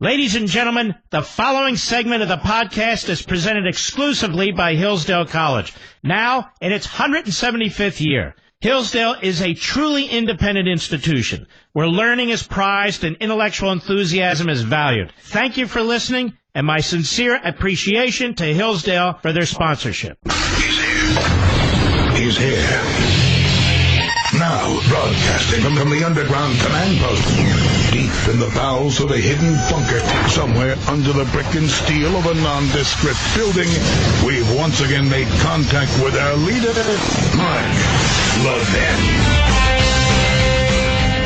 Ladies and gentlemen, the following segment of the podcast is presented exclusively by Hillsdale College. Now, in its 175th year, Hillsdale is a truly independent institution where learning is prized and intellectual enthusiasm is valued. Thank you for listening, and my sincere appreciation to Hillsdale for their sponsorship. He's here. He's here. Now, broadcasting from the underground command post, deep in the bowels of a hidden bunker, somewhere under the brick and steel of a nondescript building, we've once again made contact with our leader, Mark Levin.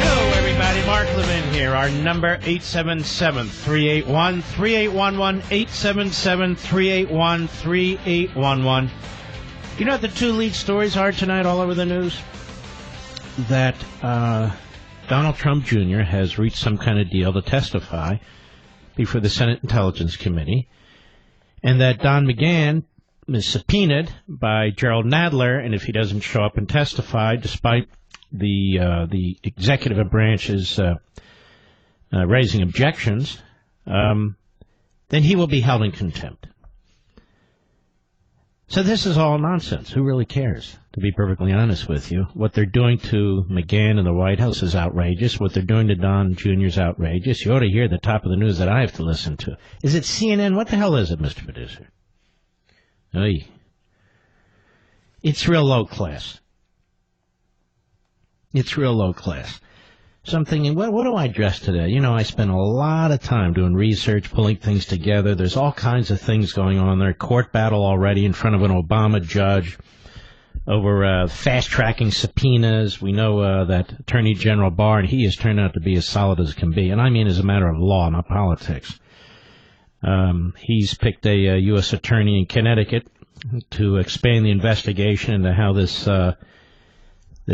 Hello, everybody. Mark Levin here. Our number, 877-381-3811, 877-381-3811. You know what the two lead stories are tonight all over the news? That Donald Trump Jr. has reached some kind of deal to testify before the Senate Intelligence Committee, and that Don McGahn is subpoenaed by Gerald Nadler, and if he doesn't show up and testify, despite the executive branch's raising objections, then he will be held in contempt. So this is all nonsense. Who really cares, to be perfectly honest with you? What they're doing to McGahn and the White House is outrageous. What they're doing to Don Jr. is outrageous. You ought to hear the top of the news that I have to listen to. Is it CNN? What the hell is it, Mr. Producer? Oy. It's real low class. It's real low class. So I'm thinking, what do I address today? You know, I spent a lot of time doing research, pulling things together. There's all kinds of things going on there. Court battle already in front of an Obama judge over fast-tracking subpoenas. We know that Attorney General Barr, and he has turned out to be as solid as can be. And I mean as a matter of law, not politics. He's picked a U.S. attorney in Connecticut to expand the investigation into how this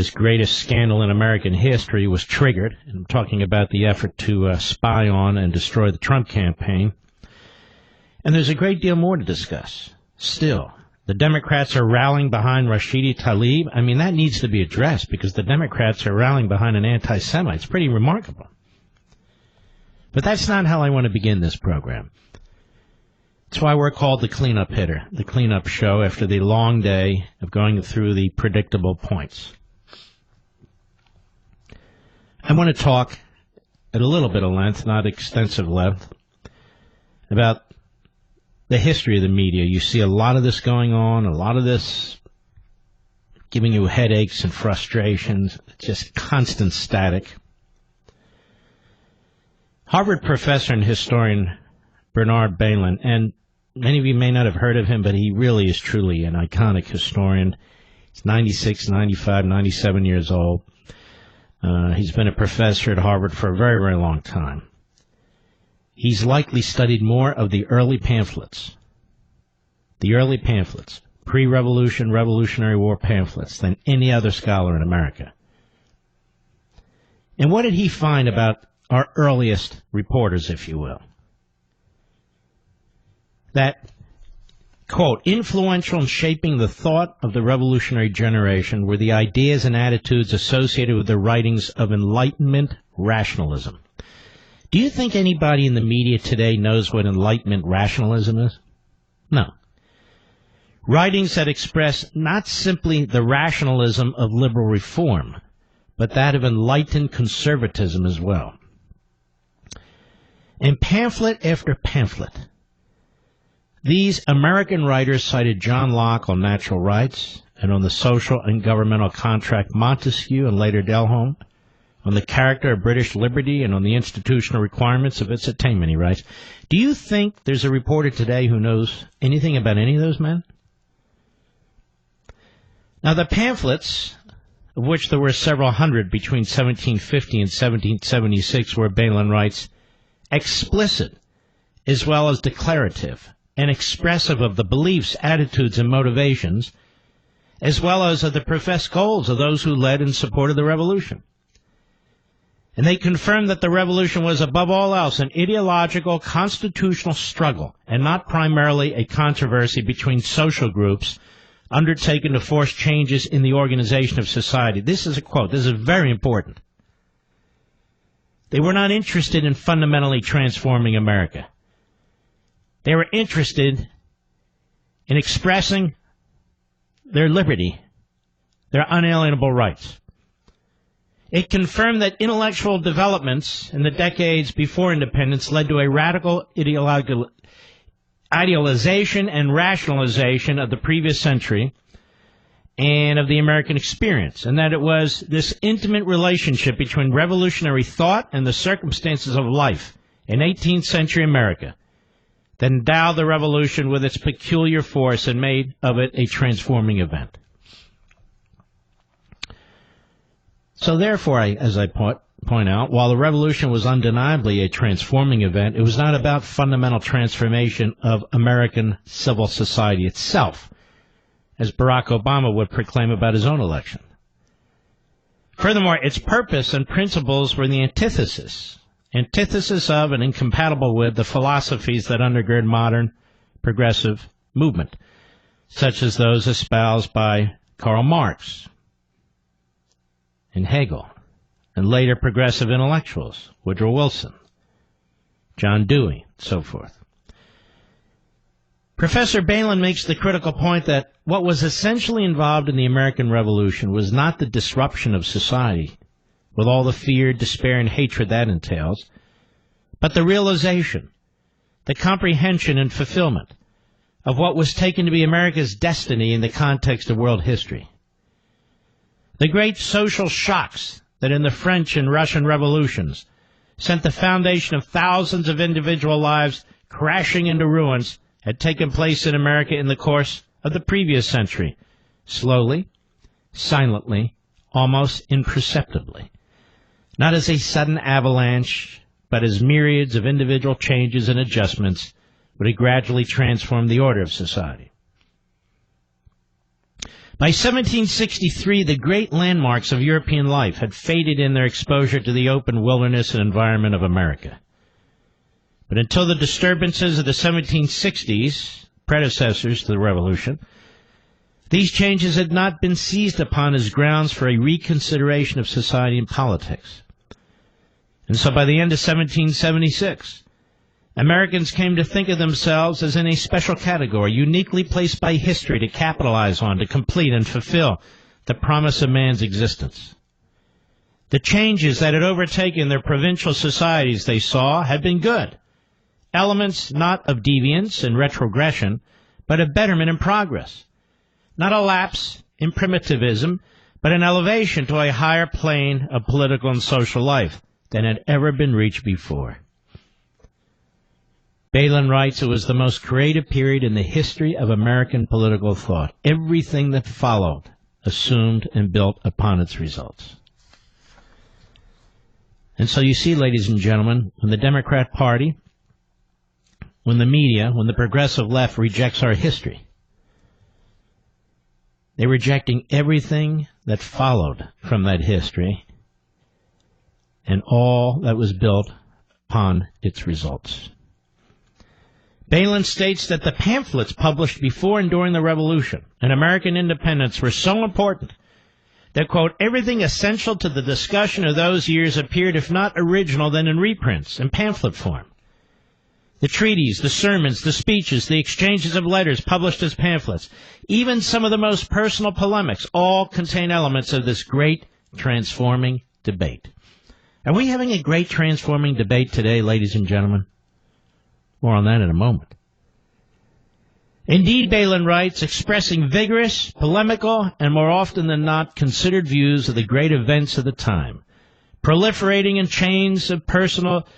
greatest scandal in American history was triggered. And I'm talking about the effort to spy on and destroy the Trump campaign. And there's a great deal more to discuss. Still, the Democrats are rallying behind Rashidi Tlaib. I mean, that needs to be addressed because the Democrats are rallying behind an anti-Semite. It's pretty remarkable. But that's not how I want to begin this program. That's why we're called the Cleanup Hitter, the cleanup show after the long day of going through the predictable points. I want to talk at a little bit of length, not extensive length, about the history of the media. You see a lot of this going on, a lot of this giving you headaches and frustrations, just constant static. Harvard professor and historian Bernard Bailyn, and many of you may not have heard of him, but he really is truly an iconic historian. He's 96, 95, 97 years old. He's been a professor at Harvard for a very, very long time. He's likely studied more of the early pamphlets, pre-revolution, Revolutionary War pamphlets, than any other scholar in America. And what did he find about our earliest reporters, if you will? That, quote, influential in shaping the thought of the revolutionary generation were the ideas and attitudes associated with the writings of Enlightenment rationalism. Do you think anybody in the media today knows what Enlightenment rationalism is? No. Writings that express not simply the rationalism of liberal reform, but that of enlightened conservatism as well. And pamphlet after pamphlet, these American writers cited John Locke on natural rights and on the social and governmental contract, Montesquieu and later Delholme, on the character of British liberty and on the institutional requirements of its attainment, he writes. Do you think there's a reporter today who knows anything about any of those men? Now, the pamphlets, of which there were several hundred between 1750 and 1776, where Bailyn writes, explicit as well as declarative, and expressive of the beliefs, attitudes, and motivations, as well as of the professed goals of those who led and supported the revolution. And they confirmed that the revolution was, above all else, an ideological, constitutional struggle, and not primarily a controversy between social groups undertaken to force changes in the organization of society. This is a quote. This is very important. They were not interested in fundamentally transforming America. They were interested in expressing their liberty, their unalienable rights. It confirmed that intellectual developments in the decades before independence led to a radical idealization and rationalization of the previous century and of the American experience, and that it was this intimate relationship between revolutionary thought and the circumstances of life in 18th century America that endowed the revolution with its peculiar force and made of it a transforming event. So therefore, as I point out, while the revolution was undeniably a transforming event, it was not about fundamental transformation of American civil society itself, as Barack Obama would proclaim about his own election. Furthermore, its purpose and principles were the antithesis of and incompatible with the philosophies that undergird modern progressive movement, such as those espoused by Karl Marx and Hegel, and later progressive intellectuals, Woodrow Wilson, John Dewey, and so forth. Professor Balin makes the critical point that what was essentially involved in the American Revolution was not the disruption of society, with all the fear, despair, and hatred that entails, but the realization, the comprehension and fulfillment of what was taken to be America's destiny in the context of world history. The great social shocks that in the French and Russian revolutions sent the foundation of thousands of individual lives crashing into ruins had taken place in America in the course of the previous century, slowly, silently, almost imperceptibly. Not as a sudden avalanche, but as myriads of individual changes and adjustments would have gradually transformed the order of society. By 1763, the great landmarks of European life had faded in their exposure to the open wilderness and environment of America. But until the disturbances of the 1760s, predecessors to the Revolution, these changes had not been seized upon as grounds for a reconsideration of society and politics. And so by the end of 1776, Americans came to think of themselves as in a special category, uniquely placed by history to capitalize on, to complete and fulfill the promise of man's existence. The changes that had overtaken their provincial societies, they saw, had been good. Elements not of deviance and retrogression, but of betterment and progress. Not a lapse in primitivism, but an elevation to a higher plane of political and social life than had ever been reached before. Balin writes, it was the most creative period in the history of American political thought. Everything that followed assumed and built upon its results. And so you see, ladies and gentlemen, when the Democrat Party, when the media, when the progressive left rejects our history, they're rejecting everything that followed from that history and all that was built upon its results. Balin states that the pamphlets published before and during the Revolution and American independence were so important that, quote, everything essential to the discussion of those years appeared, if not original, then in reprints in pamphlet form. The treaties, the sermons, the speeches, the exchanges of letters published as pamphlets, even some of the most personal polemics, all contain elements of this great transforming debate. Are we having a great transforming debate today, ladies and gentlemen? More on that in a moment. Indeed, Balin writes, expressing vigorous, polemical, and more often than not considered views of the great events of the time, proliferating in chains of personal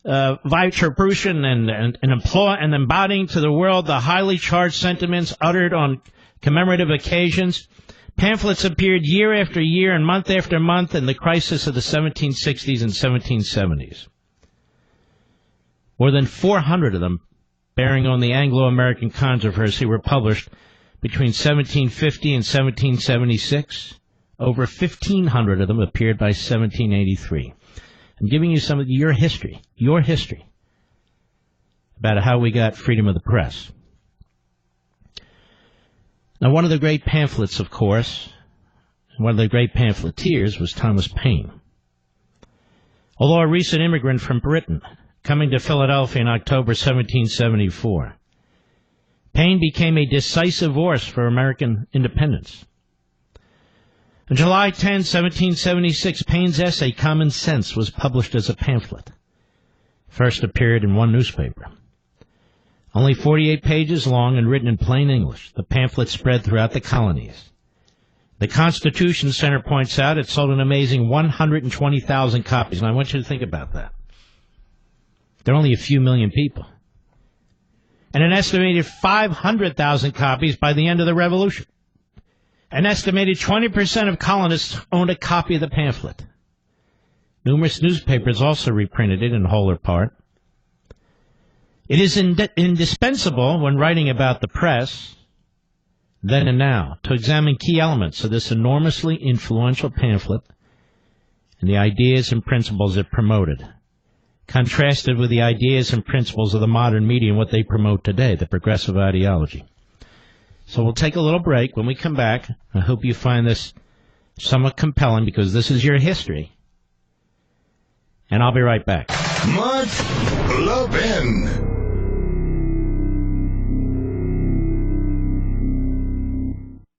vituperation and embodying to the world the highly charged sentiments uttered on commemorative occasions, pamphlets appeared year after year and month after month in the crisis of the 1760s and 1770s. More than 400 of them, bearing on the Anglo-American controversy, were published between 1750 and 1776. Over 1,500 of them appeared by 1783. I'm giving you some of your history, about how we got freedom of the press. Now, one of the great pamphlets, of course, and one of the great pamphleteers was Thomas Paine. Although a recent immigrant from Britain, coming to Philadelphia in October 1774, Paine became a decisive force for American independence. On July 10, 1776, Paine's essay, Common Sense, was published as a pamphlet. First appeared in one newspaper. Only 48 pages long and written in plain English, the pamphlet spread throughout the colonies. The Constitution Center points out it sold an amazing 120,000 copies. And I want you to think about that. There are only a few million people. And an estimated 500,000 copies by the end of the Revolution. An estimated 20% of colonists owned a copy of the pamphlet. Numerous newspapers also reprinted it in whole or part. It is indispensable when writing about the press, then and now, to examine key elements of this enormously influential pamphlet and the ideas and principles it promoted, contrasted with the ideas and principles of the modern media and what they promote today, the progressive ideology. So we'll take a little break. When we come back, I hope you find this somewhat compelling because this is your history. And I'll be right back. Mark Levin.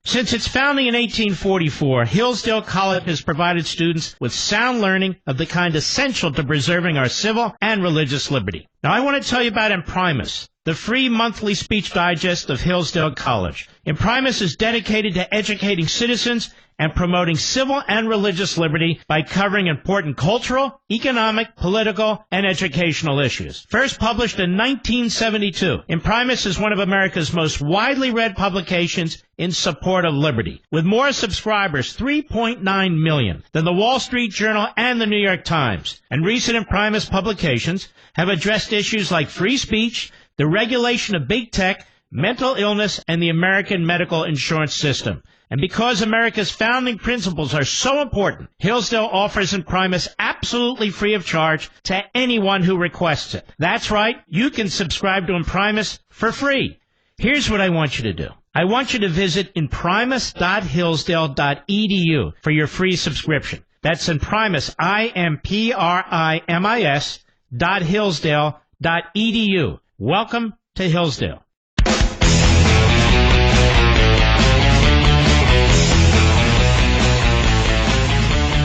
Since its founding in 1844, Hillsdale College has provided students with sound learning of the kind essential to preserving our civil and religious liberty. Now, I want to tell you about Imprimis, the free monthly speech digest of Hillsdale College. Imprimis is dedicated to educating citizens and promoting civil and religious liberty by covering important cultural, economic, political, and educational issues. First published in 1972, Imprimis is one of America's most widely read publications in support of liberty, with more subscribers, 3.9 million, than the Wall Street Journal and the New York Times. And recent Imprimis publications have addressed issues like free speech, the regulation of big tech, mental illness, and the American medical insurance system. And because America's founding principles are so important, Hillsdale offers Imprimis absolutely free of charge to anyone who requests it. That's right, you can subscribe to Imprimis for free. Here's what I want you to do. I want you to visit imprimis.hillsdale.edu for your free subscription. That's Imprimis, IMPRIMIS.hillsdale.edu. Welcome to Hillsdale.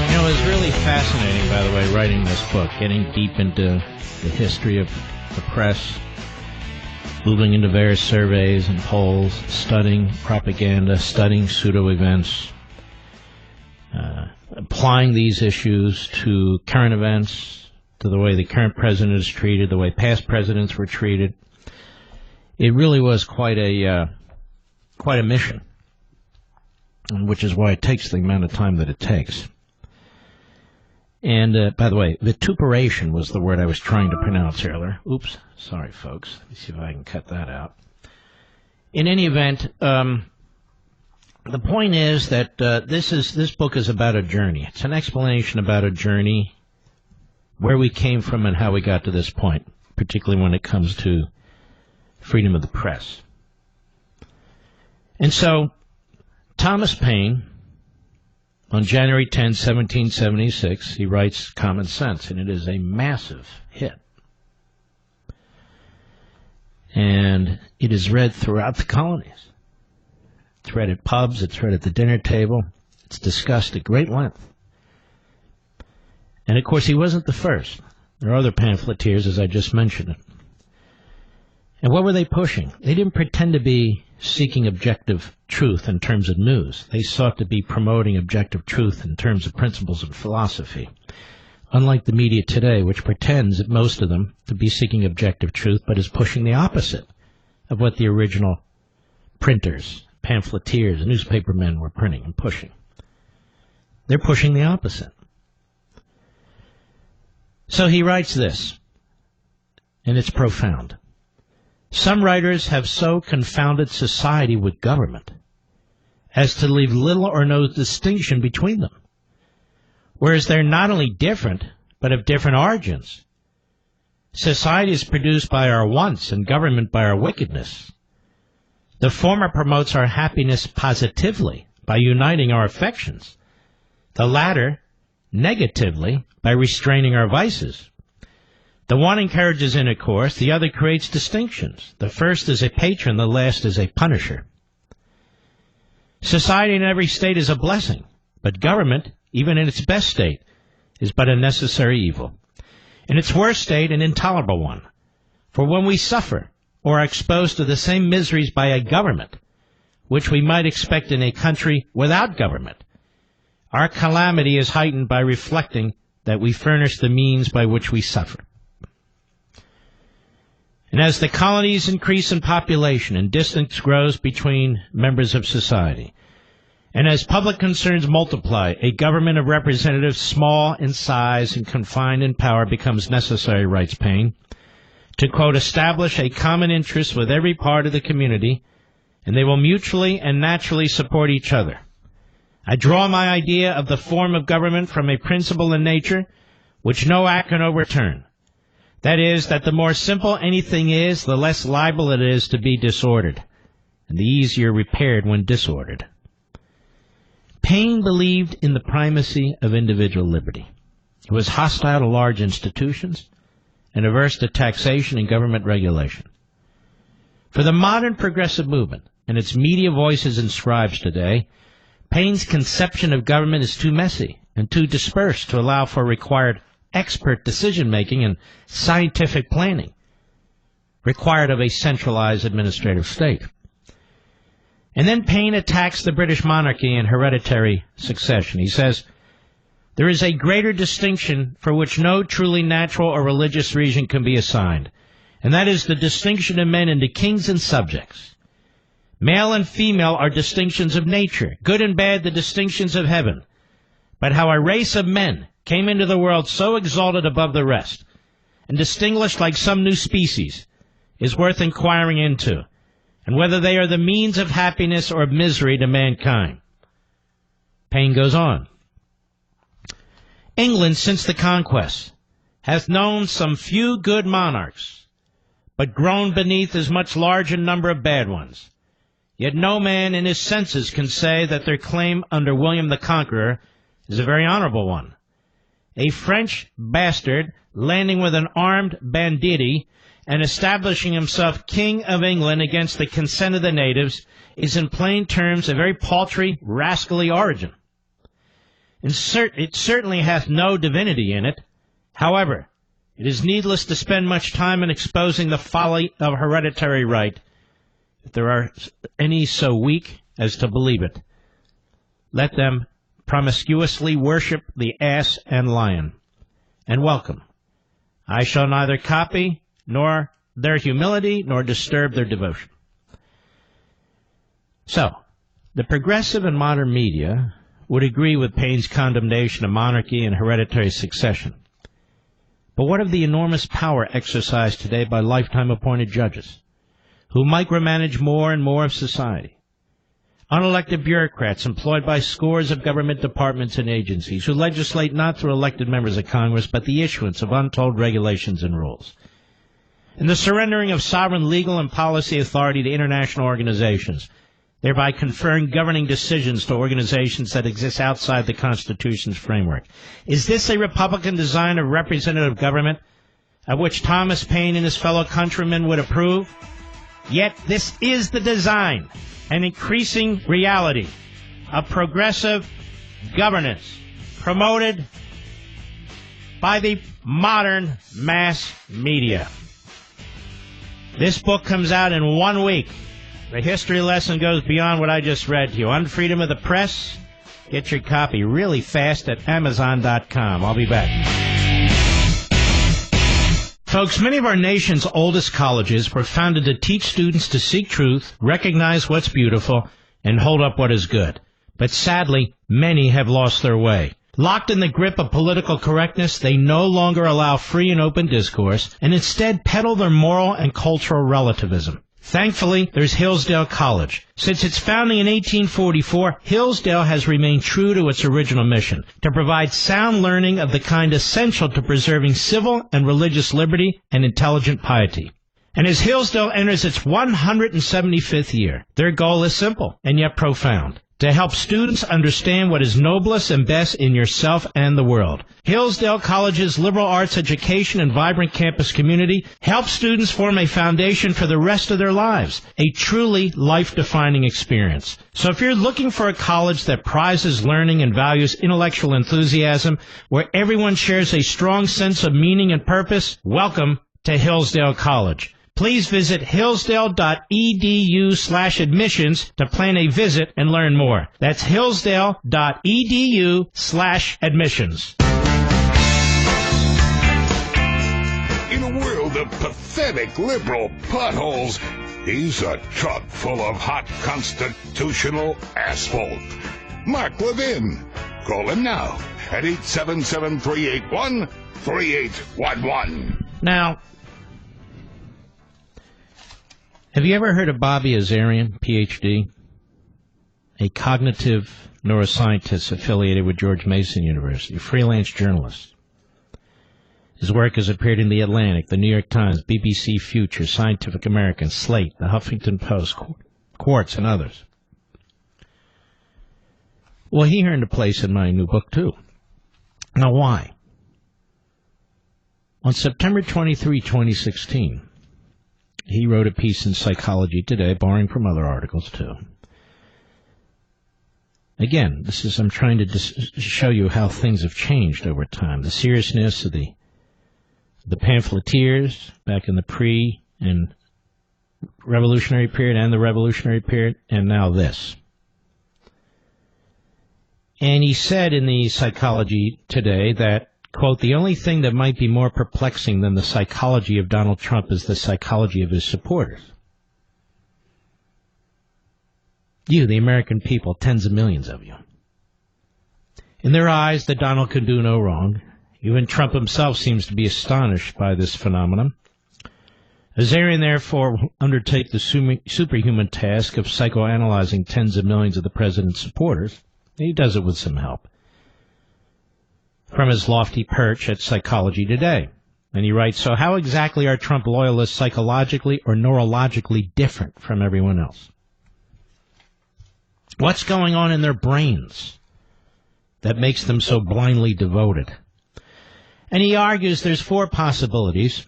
It was really fascinating, by the way, writing this book, getting deep into the history of the press, moving into various surveys and polls, studying propaganda, studying pseudo-events, applying these issues to current events, to the way the current president is treated, the way past presidents were treated. It really was quite a mission, which is why it takes the amount of time that it takes. And, by the way, vituperation was the word I was trying to pronounce earlier. Oops, sorry, folks. Let me see if I can cut that out. In any event, the point is that this book is about a journey. It's an explanation about a journey, where we came from and how we got to this point, particularly when it comes to freedom of the press. And so, Thomas Paine, on January 10, 1776, he writes Common Sense, and it is a massive hit. And it is read throughout the colonies. It's read at pubs, it's read at the dinner table, it's discussed at great length. And of course, he wasn't the first. There are other pamphleteers, as I just mentioned. And what were they pushing? They didn't pretend to be seeking objective truth in terms of news. They sought to be promoting objective truth in terms of principles of philosophy. Unlike the media today, which pretends, at most of them, to be seeking objective truth, but is pushing the opposite of what the original printers, pamphleteers, newspapermen were printing and pushing. They're pushing the opposite. So he writes this, and it's profound. Some writers have so confounded society with government as to leave little or no distinction between them, whereas they're not only different, but of different origins. Society is produced by our wants and government by our wickedness. The former promotes our happiness positively by uniting our affections. The latter negatively by restraining our vices. The one encourages intercourse, the other creates distinctions. The first is a patron, the last is a punisher. Society in every state is a blessing, but government, even in its best state, is but a necessary evil. In its worst state, an intolerable one. For when we suffer or are exposed to the same miseries by a government, which we might expect in a country without government, our calamity is heightened by reflecting that we furnish the means by which we suffer. And as the colonies increase in population and distance grows between members of society, and as public concerns multiply, a government of representatives small in size and confined in power becomes necessary, writes Paine, to, quote, establish a common interest with every part of the community, and they will mutually and naturally support each other. I draw my idea of the form of government from a principle in nature which no act can overturn. That is, that the more simple anything is, the less liable it is to be disordered, and the easier repaired when disordered. Paine believed in the primacy of individual liberty. He was hostile to large institutions and averse to taxation and government regulation. For the modern progressive movement and its media voices and scribes today, Paine's conception of government is too messy and too dispersed to allow for required expert decision-making and scientific planning required of a centralized administrative state. And then Paine attacks the British monarchy and hereditary succession. He says, there is a greater distinction for which no truly natural or religious reason can be assigned, and that is the distinction of men into kings and subjects. Male and female are distinctions of nature, good and bad the distinctions of heaven. But how a race of men came into the world so exalted above the rest, and distinguished like some new species, is worth inquiring into, and whether they are the means of happiness or of misery to mankind. Paine goes on. England, since the conquest, hath known some few good monarchs, but grown beneath as much larger number of bad ones. Yet no man in his senses can say that their claim under William the Conqueror is a very honorable one. A French bastard landing with an armed banditti and establishing himself King of England against the consent of the natives is in plain terms a very paltry, rascally origin. It certainly hath no divinity in it. However, it is needless to spend much time in exposing the folly of hereditary right, if there are any so weak as to believe it. Let them promiscuously worship the ass and lion, and welcome. I shall neither copy nor their humility nor disturb their devotion. So, the progressive and modern media would agree with Paine's condemnation of monarchy and hereditary succession. But what of the enormous power exercised today by lifetime appointed judges, who micromanage more and more of society? Unelected bureaucrats employed by scores of government departments and agencies who legislate not through elected members of Congress but the issuance of untold regulations and rules. And the surrendering of sovereign legal and policy authority to international organizations, thereby conferring governing decisions to organizations that exist outside the Constitution's framework. Is this a Republican design of representative government of which Thomas Paine and his fellow countrymen would approve? Yet this is the design, an increasing reality of progressive governance promoted by the modern mass media. This book comes out in 1 week. The history lesson goes beyond what I just read to you. On freedom of the press, get your copy really fast at Amazon.com. I'll be back. Folks, many of our nation's oldest colleges were founded to teach students to seek truth, recognize what's beautiful, and hold up what is good. But sadly, many have lost their way. Locked in the grip of political correctness, they no longer allow free and open discourse, and instead peddle their moral and cultural relativism. Thankfully, there's Hillsdale College. Since its founding in 1844, Hillsdale has remained true to its original mission, to provide sound learning of the kind essential to preserving civil and religious liberty and intelligent piety. And as Hillsdale enters its 175th year, their goal is simple and yet profound: to help students understand what is noblest and best in yourself and the world. Hillsdale College's liberal arts education and vibrant campus community help students form a foundation for the rest of their lives, a truly life-defining experience. So if you're looking for a college that prizes learning and values intellectual enthusiasm, where everyone shares a strong sense of meaning and purpose, welcome to Hillsdale College. Please visit hillsdale.edu/admissions to plan a visit and learn more. That's hillsdale.edu/admissions. In a world of pathetic liberal potholes, he's a truck full of hot constitutional asphalt. Mark Levin. Call him now at 877-381-3811. Now, have you ever heard of Bobby Azarian, Ph.D., a cognitive neuroscientist affiliated with George Mason University, a freelance journalist? His work has appeared in The Atlantic, The New York Times, BBC Future, Scientific American, Slate, The Huffington Post, Quartz, and others. Well, he earned a place in my new book, too. Now, why? On September 23, 2016... he wrote a piece in Psychology Today, borrowing from other articles, too. Again, I'm trying to show you how things have changed over time. The seriousness of the pamphleteers back in the pre- and revolutionary period and the revolutionary period, and now this. And he said in the Psychology Today that, quote, the only thing that might be more perplexing than the psychology of Donald Trump is the psychology of his supporters. You, the American people, tens of millions of you. In their eyes, that Donald can do no wrong. Even Trump himself seems to be astonished by this phenomenon. Azarian, therefore, undertake the superhuman task of psychoanalyzing tens of millions of the president's supporters. He does it with some help from his lofty perch at Psychology Today. And he writes, so how exactly are Trump loyalists psychologically or neurologically different from everyone else? What's going on in their brains that makes them so blindly devoted? And he argues there's four possibilities.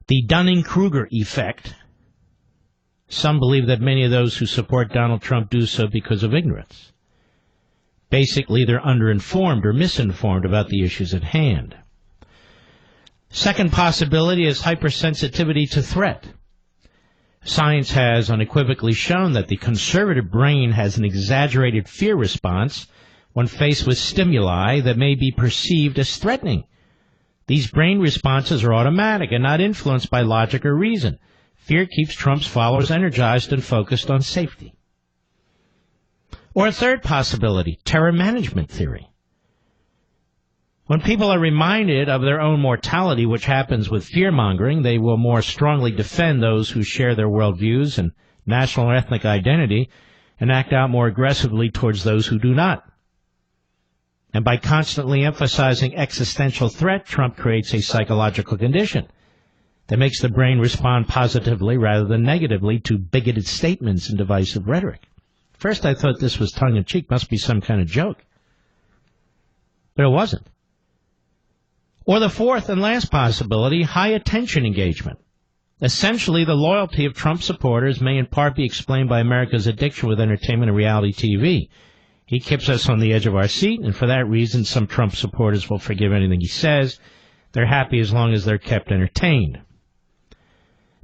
The Dunning-Kruger effect. Some believe that many of those who support Donald Trump do so because of ignorance. Basically, they're underinformed or misinformed about the issues at hand. Second possibility is hypersensitivity to threat. Science has unequivocally shown that the conservative brain has an exaggerated fear response when faced with stimuli that may be perceived as threatening. These brain responses are automatic and not influenced by logic or reason. Fear keeps Trump's followers energized and focused on safety. Or a third possibility, terror management theory. When people are reminded of their own mortality, which happens with fear-mongering, they will more strongly defend those who share their worldviews and national or ethnic identity and act out more aggressively towards those who do not. And by constantly emphasizing existential threat, Trump creates a psychological condition that makes the brain respond positively rather than negatively to bigoted statements and divisive rhetoric. First, I thought this was tongue-in-cheek, must be some kind of joke. But it wasn't. Or the fourth and last possibility, high-attention engagement. Essentially, the loyalty of Trump supporters may in part be explained by America's addiction with entertainment and reality TV. He keeps us on the edge of our seat, and for that reason, some Trump supporters will forgive anything he says. They're happy as long as they're kept entertained.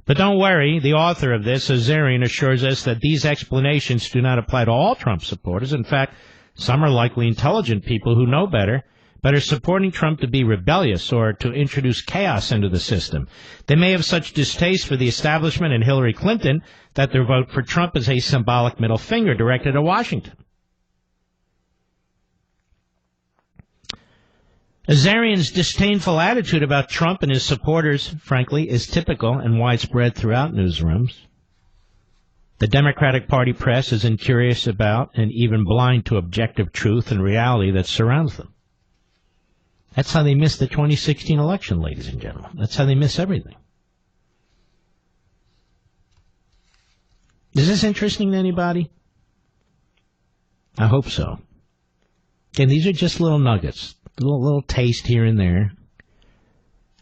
But don't worry, the author of this, Azarian, assures us that these explanations do not apply to all Trump supporters. In fact, some are likely intelligent people who know better, but are supporting Trump to be rebellious or to introduce chaos into the system. They may have such distaste for the establishment and Hillary Clinton that their vote for Trump is a symbolic middle finger directed at Washington. Azarian's disdainful attitude about Trump and his supporters, frankly, is typical and widespread throughout newsrooms. The Democratic Party press is incurious about and even blind to objective truth and reality that surrounds them. That's how they miss the 2016 election, ladies and gentlemen. That's how they miss everything. Is this interesting to anybody? I hope so. And these are just little nuggets, little taste here and there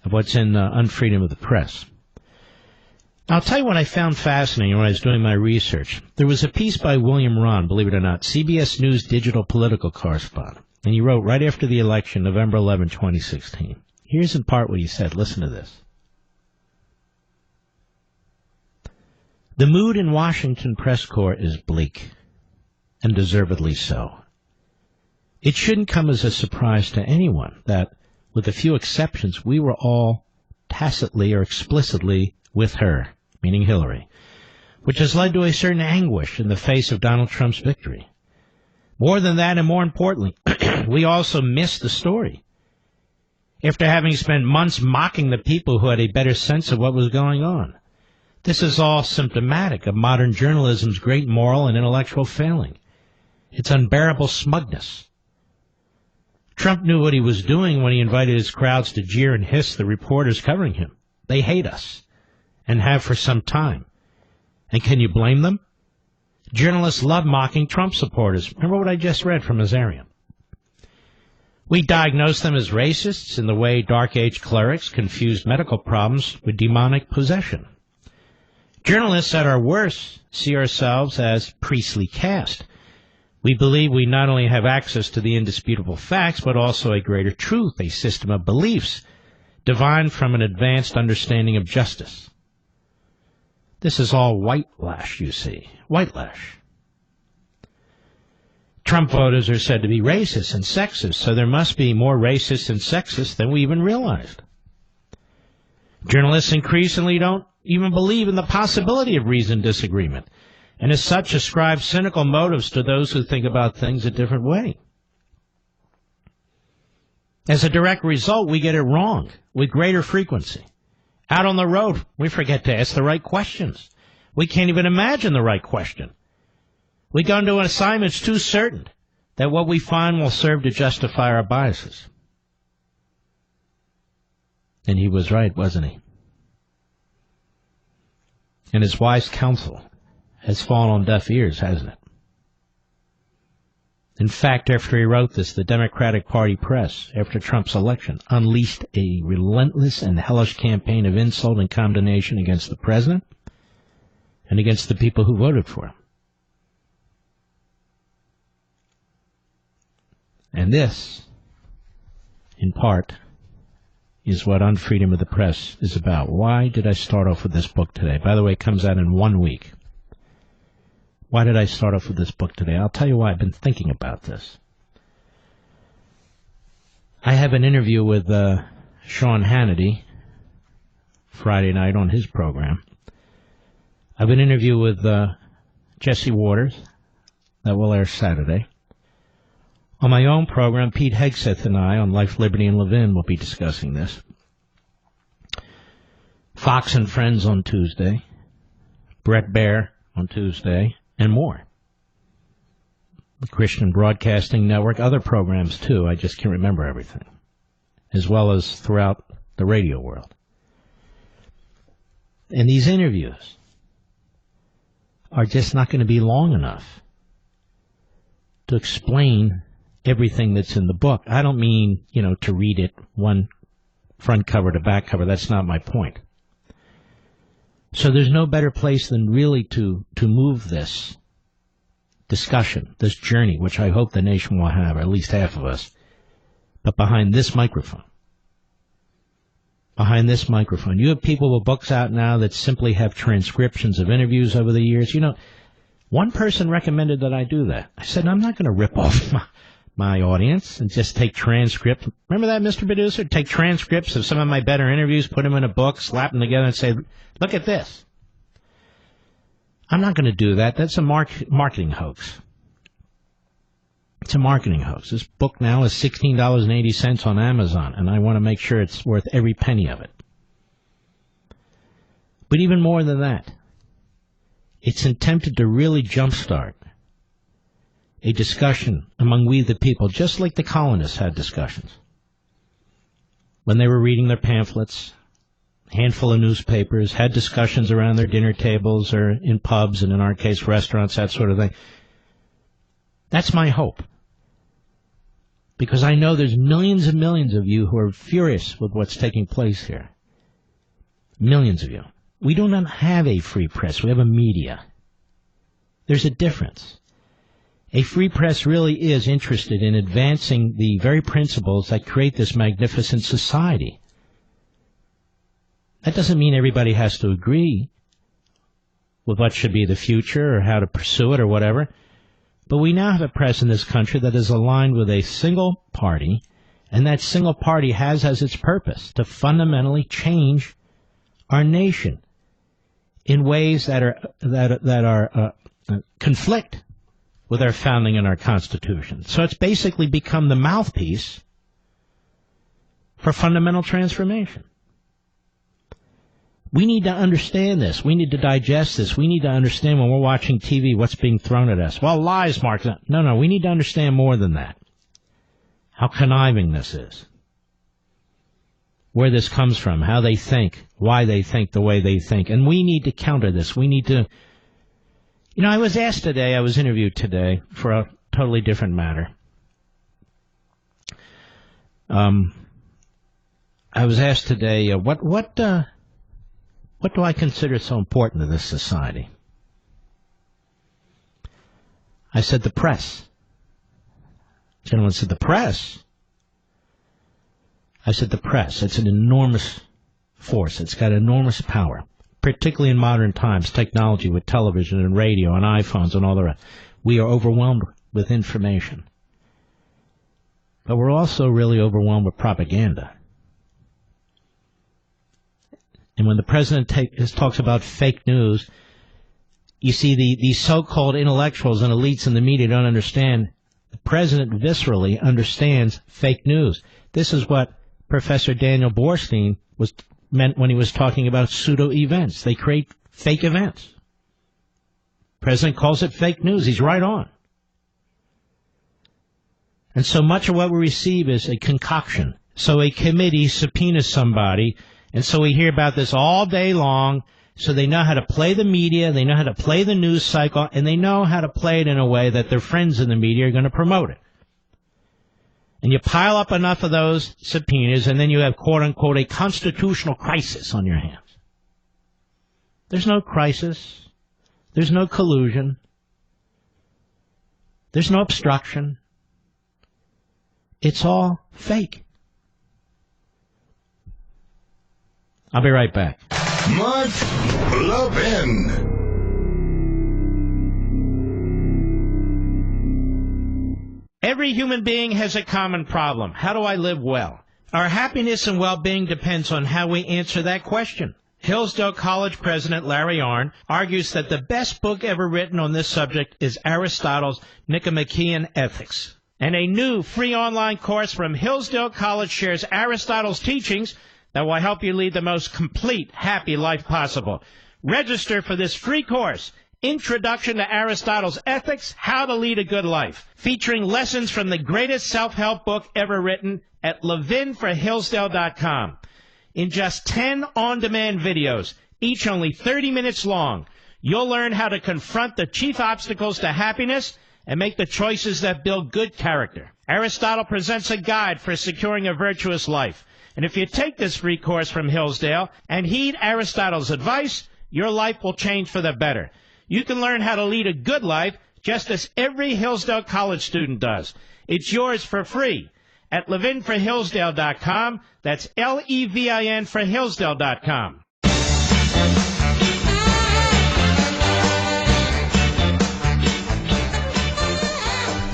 of what's in Unfreedom of the Press. I'll tell you what I found fascinating when I was doing my research. There was a piece by William Ron, believe it or not, CBS News digital political correspondent. And he wrote right after the election, November 11, 2016. Here's in part what he said. Listen to this. The mood in Washington press corps is bleak, and deservedly so. It shouldn't come as a surprise to anyone that, with a few exceptions, we were all tacitly or explicitly with her, meaning Hillary, which has led to a certain anguish in the face of Donald Trump's victory. More than that, and more importantly, we also missed the story. After having spent months mocking the people who had a better sense of what was going on. This is all symptomatic of modern journalism's great moral and intellectual failing. Its unbearable smugness. Trump knew what he was doing when he invited his crowds to jeer and hiss the reporters covering him. They hate us, and have for some time. And can you blame them? Journalists love mocking Trump supporters. Remember what I just read from Azarian. We diagnose them as racists in the way Dark Age clerics confused medical problems with demonic possession. Journalists at our worst see ourselves as priestly caste. We believe we not only have access to the indisputable facts, but also a greater truth, a system of beliefs, divined from an advanced understanding of justice. This is all whitelash, you see. Whitelash. Trump voters are said to be racist and sexist, so there must be more racists and sexists than we even realized. Journalists increasingly don't even believe in the possibility of reasoned disagreement, and as such ascribe cynical motives to those who think about things a different way. As a direct result, we get it wrong with greater frequency. Out on the road, we forget to ask the right questions. We can't even imagine the right question. We go into assignments too certain that what we find will serve to justify our biases. And he was right, wasn't he? And his wise counsel has fallen on deaf ears, hasn't it? In fact, after he wrote this, the Democratic Party press, after Trump's election, unleashed a relentless and hellish campaign of insult and condemnation against the president and against the people who voted for him. And this, in part, is what Unfreedom of the Press is about. Why did I start off with this book today? By the way, it comes out in 1 week. Why did I start off with this book today? I'll tell you why. I've been thinking about this. I have an interview with Sean Hannity Friday night on his program. I have an interview with Jesse Waters that will air Saturday. On my own program, Pete Hegseth and I on Life, Liberty, and Levin will be discussing this. Fox and Friends on Tuesday. Brett Baer on Tuesday. And more. The Christian Broadcasting Network, other programs too, I just can't remember everything, as well as throughout the radio world. And these interviews are just not going to be long enough to explain everything that's in the book. I don't mean, to read it one front cover to back cover. That's not my point. So there's no better place than really to move this discussion, this journey, which I hope the nation will have, or at least half of us, but behind this microphone. Behind this microphone. You have people with books out now that simply have transcriptions of interviews over the years. One person recommended that I do that. I said, I'm not going to rip off my audience and just take transcripts. Remember that, Mr. Producer? Take transcripts of some of my better interviews, put them in a book, slap them together and say, look at this. I'm not going to do that. That's a marketing hoax. It's a marketing hoax. This book now is $16.80 on Amazon, and I want to make sure it's worth every penny of it. But even more than that, it's intended to really jumpstart a discussion among we the people, just like the colonists had discussions. When they were reading their pamphlets, a handful of newspapers, had discussions around their dinner tables or in pubs and, in our case, restaurants, that sort of thing. That's my hope. Because I know there's millions and millions of you who are furious with what's taking place here. Millions of you. We do not have a free press. We have a media. There's a difference. A free press really is interested in advancing the very principles that create this magnificent society. That doesn't mean everybody has to agree with what should be the future or how to pursue it or whatever. But we now have a press in this country that is aligned with a single party, and that single party has as its purpose to fundamentally change our nation in ways that conflict with our founding and our Constitution. So it's basically become the mouthpiece for fundamental transformation. We need to understand this. We need to digest this. We need to understand when we're watching TV what's being thrown at us. Well, lies, Mark. No, we need to understand more than that. How conniving this is. Where this comes from, how they think, why they think the way they think. And we need to counter this. We need to... I was asked today, I was interviewed today for a totally different matter. I was asked today, what do I consider so important to this society? I said the press. The gentleman said, the press? I said the press. It's an enormous force. It's got enormous power, particularly in modern times, technology with television and radio and iPhones and all the rest. We are overwhelmed with information. But we're also really overwhelmed with propaganda. And when the president talks about fake news, you see these so-called intellectuals and elites in the media don't understand. The president viscerally understands fake news. This is what Professor Daniel Borstein meant when he was talking about pseudo-events. They create fake events. The president calls it fake news. He's right on. And so much of what we receive is a concoction. So a committee subpoenas somebody, and so we hear about this all day long. So they know how to play the media, they know how to play the news cycle, and they know how to play it in a way that their friends in the media are going to promote it. And you pile up enough of those subpoenas, and then you have, quote-unquote, a constitutional crisis on your hands. There's no crisis. There's no collusion. There's no obstruction. It's all fake. I'll be right back. Mark Levin. Every human being has a common problem. How do I live well? Our happiness and well-being depends on how we answer that question. Hillsdale College President Larry Arnn argues that the best book ever written on this subject is Aristotle's Nicomachean Ethics. And a new free online course from Hillsdale College shares Aristotle's teachings that will help you lead the most complete, happy life possible. Register for this free course, Introduction to Aristotle's Ethics, How to Lead a Good Life, featuring lessons from the greatest self-help book ever written at levinforhillsdale.com. In just 10 on-demand videos, each only 30 minutes long, you'll learn how to confront the chief obstacles to happiness and make the choices that build good character. Aristotle presents a guide for securing a virtuous life. And if you take this free course from Hillsdale and heed Aristotle's advice, your life will change for the better. You can learn how to lead a good life just as every Hillsdale College student does. It's yours for free at levinforhillsdale.com. That's Levin for Hillsdale.com.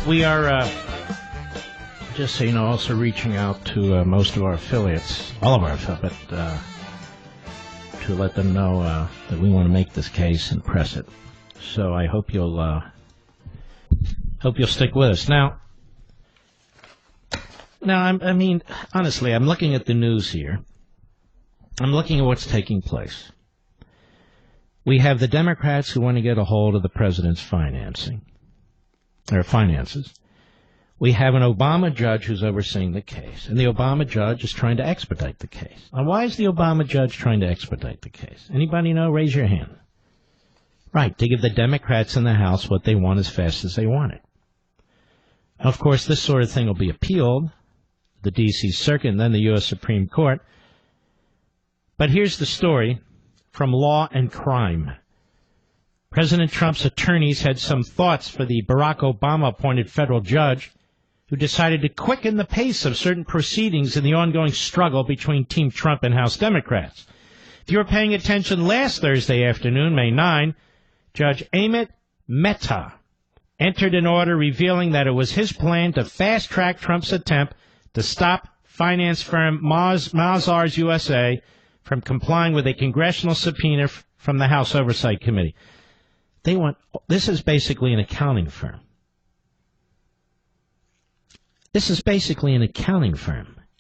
We are, just so you know, also reaching out to most of our affiliates, all of our affiliates, but to let them know that we want to make this case and press it. So I hope you'll stick with us. Now, I mean, honestly, I'm looking at the news here. I'm looking at what's taking place. We have the Democrats who want to get a hold of the president's finances. We have an Obama judge who's overseeing the case, and the Obama judge is trying to expedite the case. Now, why is the Obama judge trying to expedite the case? Anybody know? Raise your hand. Right, to give the Democrats in the House what they want as fast as they want it. Of course, this sort of thing will be appealed, the D.C. Circuit and then the U.S. Supreme Court. But here's the story from Law and Crime. President Trump's attorneys had some thoughts for the Barack Obama-appointed federal judge who decided to quicken the pace of certain proceedings in the ongoing struggle between Team Trump and House Democrats. If you were paying attention last Thursday afternoon, May 9, Judge Amit Mehta entered an order revealing that it was his plan to fast-track Trump's attempt to stop finance firm Mazars USA from complying with a congressional subpoena from the House Oversight Committee. This is basically an accounting firm.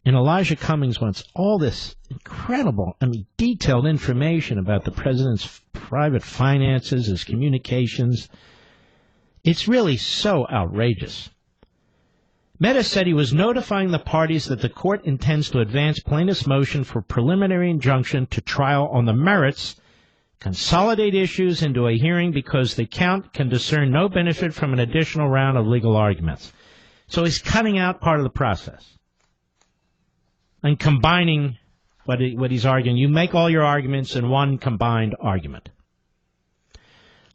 And Elijah Cummings wants all this incredible, detailed information about the president's private finances, his communications. It's really so outrageous. Mehta said he was notifying the parties that the court intends to advance plaintiff's motion for preliminary injunction to trial on the merits, consolidate issues into a hearing because the count can discern no benefit from an additional round of legal arguments. So he's cutting out part of the process and combining what he's arguing. You make all your arguments in one combined argument.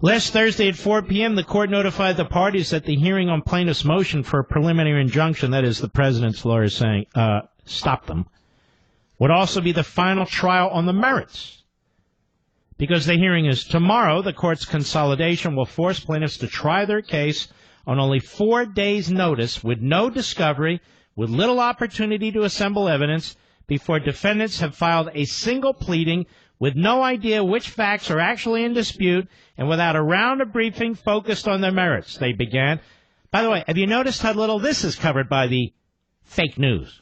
Last Thursday at 4 p.m., the court notified the parties that the hearing on plaintiff's motion for a preliminary injunction, that is the president's lawyers saying, stop them, would also be the final trial on the merits. Because the hearing is tomorrow, the court's consolidation will force plaintiffs to try their case on only 4 days' notice with no discovery, with little opportunity to assemble evidence, before defendants have filed a single pleading with no idea which facts are actually in dispute and without a round of briefing focused on their merits, they began. By the way, have you noticed how little this is covered by the fake news?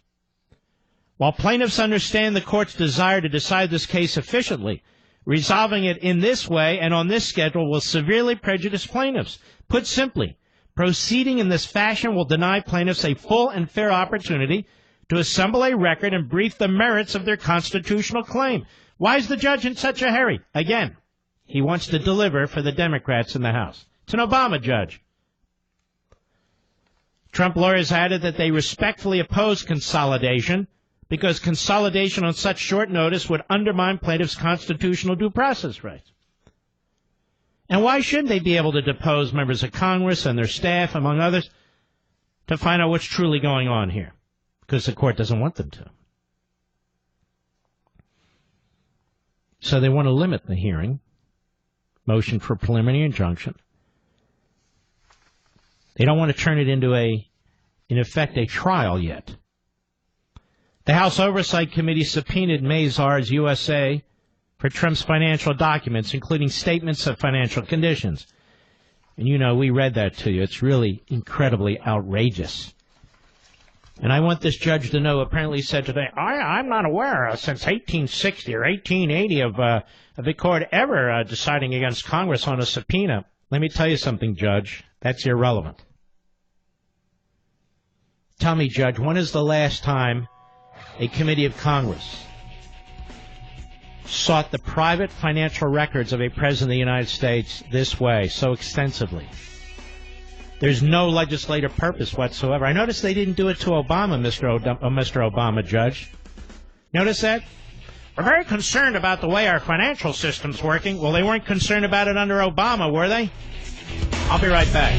While plaintiffs understand the court's desire to decide this case efficiently, resolving it in this way and on this schedule will severely prejudice plaintiffs. Put simply, proceeding in this fashion will deny plaintiffs a full and fair opportunity to assemble a record and brief the merits of their constitutional claim. Why is the judge in such a hurry? Again, he wants to deliver for the Democrats in the House. It's an Obama judge. Trump lawyers added that they respectfully oppose consolidation because consolidation on such short notice would undermine plaintiffs' constitutional due process rights. And why shouldn't they be able to depose members of Congress and their staff, among others, to find out what's truly going on here? Because the court doesn't want them to. So they want to limit the hearing, motion for preliminary injunction. They don't want to turn it into in effect, a trial yet. The House Oversight Committee subpoenaed Mazars USA for Trump's financial documents, including statements of financial conditions. And we read that to you. It's really incredibly outrageous. And I want this judge to know, apparently he said today, I'm not aware since 1860 or 1880 of the court ever deciding against Congress on a subpoena. Let me tell you something, Judge. That's irrelevant. Tell me, Judge, when is the last time a committee of Congress sought the private financial records of a president of the United States this way, so extensively? There's no legislative purpose whatsoever. I noticed they didn't do it to Obama, Mr. Obama, Judge. Notice that? We're very concerned about the way our financial system's working. Well, they weren't concerned about it under Obama, were they? I'll be right back.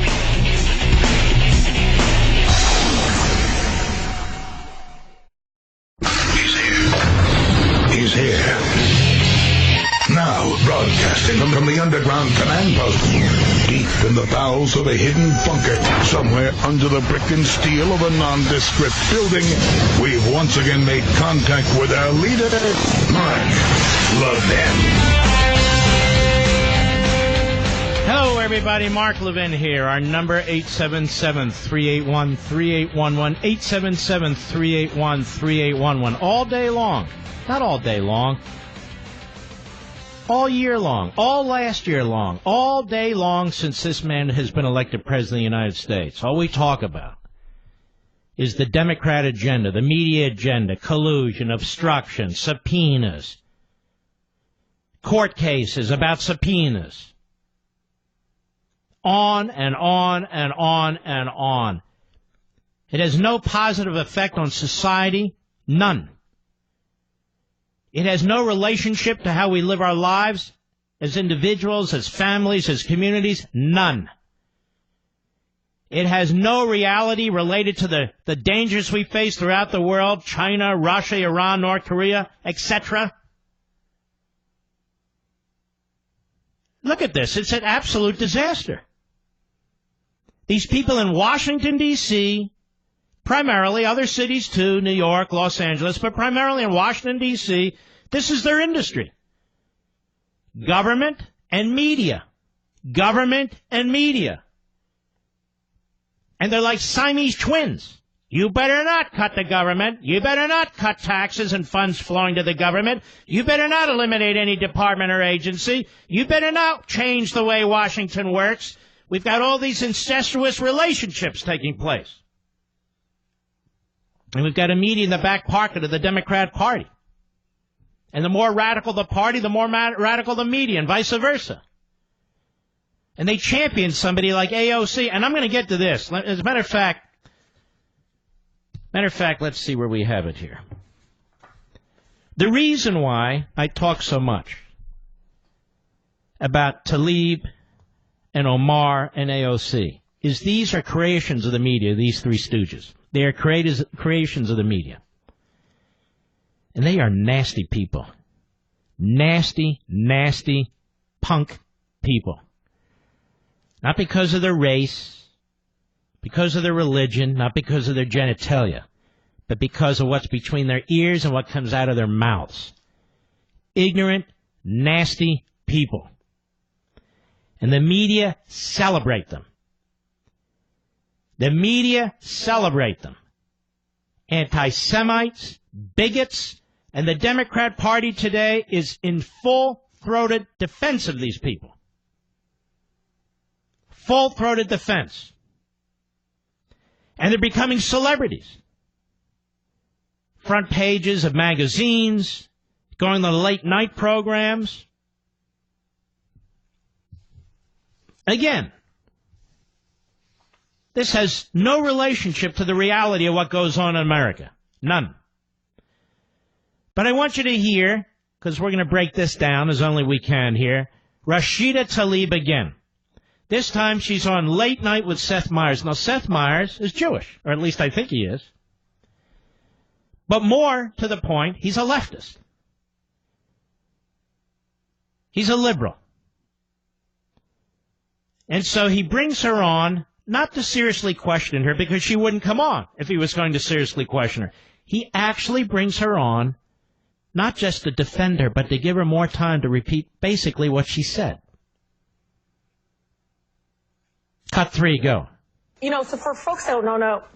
He's here. Now, broadcasting from the underground command post, deep in the bowels of a hidden bunker, somewhere under the brick and steel of a nondescript building, we've once again made contact with our leader, Mark Levin. Hello, everybody. Mark Levin here. Our number, 877-381-3811, 877-381-3811. All day long. Not all day long. All year long, all last year long, all day long since this man has been elected president of the United States. All we talk about is the Democrat agenda, the media agenda, collusion, obstruction, subpoenas, court cases about subpoenas. On and on and on and on. It has no positive effect on society, none. It has no relationship to how we live our lives as individuals, as families, as communities, none. It has no reality related to the dangers we face throughout the world, China, Russia, Iran, North Korea, etc. Look at this. It's an absolute disaster. These people in Washington, D.C., primarily, other cities too, New York, Los Angeles, but primarily in Washington, D.C., this is their industry. Government and media. Government and media. And they're like Siamese twins. You better not cut the government. You better not cut taxes and funds flowing to the government. You better not eliminate any department or agency. You better not change the way Washington works. We've got all these incestuous relationships taking place. And we've got a media in the back pocket of the Democrat Party. And the more radical the party, the more radical the media, and vice versa. And they champion somebody like AOC. And I'm going to get to this. As a matter of fact, let's see where we have it here. The reason why I talk so much about Tlaib and Omar and AOC is these are creations of the media, these three stooges. They are creations of the media. And they are nasty people. Nasty, nasty, punk people. Not because of their race, because of their religion, not because of their genitalia, but because of what's between their ears and what comes out of their mouths. Ignorant, nasty people. And the media celebrate them. The media celebrate them. Anti-Semites, bigots, and the Democrat Party today is in full-throated defense of these people. Full-throated defense. And they're becoming celebrities. Front pages of magazines, going to late-night programs. Again, this has no relationship to the reality of what goes on in America. None. But I want you to hear, because we're going to break this down as only we can here, Rashida Tlaib again. This time she's on Late Night with Seth Meyers. Now, Seth Meyers is Jewish, or at least I think he is. But more to the point, he's a leftist. He's a liberal. And so he brings her on, not to seriously question her, because she wouldn't come on if he was going to seriously question her. He actually brings her on, not just to defend her, but to give her more time to repeat basically what she said. Cut 3, go. You know, so for folks that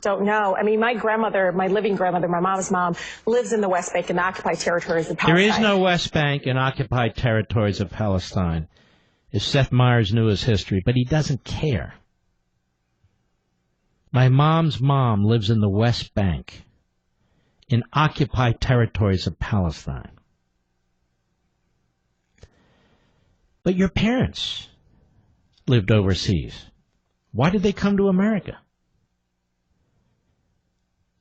don't know, I mean, my grandmother, my living grandmother, my mom's mom, lives in the West Bank in the occupied territories of Palestine. There is no West Bank in occupied territories of Palestine. If Seth Meyers knew his history, but he doesn't care. My mom's mom lives in the West Bank in occupied territories of Palestine. But your parents lived overseas. Why did they come to America?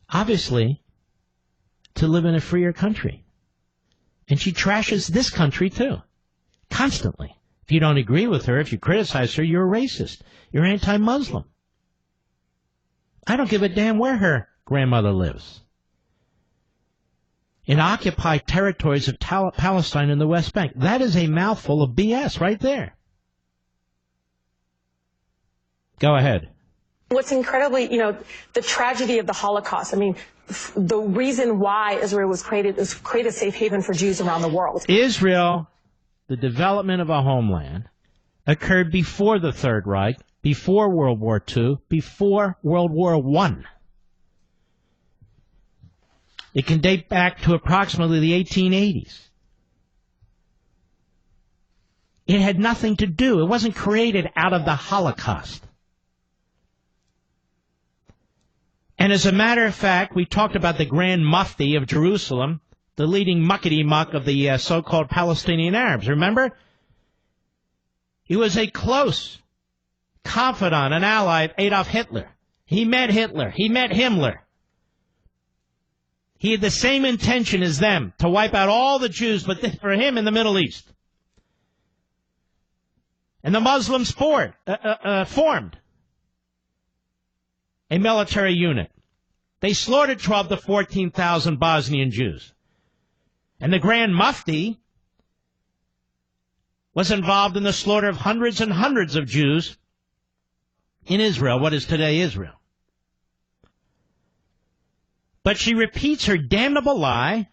Obviously, to live in a freer country. And she trashes this country, too. Constantly. If you don't agree with her, if you criticize her, you're a racist. You're anti-Muslim. I don't give a damn where her grandmother lives. In occupied territories of Palestine in the West Bank. That is a mouthful of BS right there. Go ahead. What's incredibly, the tragedy of the Holocaust. I mean, the reason why Israel was created is to create a safe haven for Jews around the world. Israel, the development of a homeland, occurred before the Third Reich, before World War II, before World War I. It can date back to approximately the 1880s. It had nothing to do. It wasn't created out of the Holocaust. And as a matter of fact, we talked about the Grand Mufti of Jerusalem, the leading muckety-muck of the so-called Palestinian Arabs. Remember? He was a close confidant, an ally of Adolf Hitler. He met Hitler. He met Himmler. He had the same intention as them, to wipe out all the Jews, but for him in the Middle East. And the Muslims formed a military unit. They slaughtered 12 to 14,000 Bosnian Jews. And the Grand Mufti was involved in the slaughter of hundreds and hundreds of Jews in Israel, what is today Israel. But she repeats her damnable lie,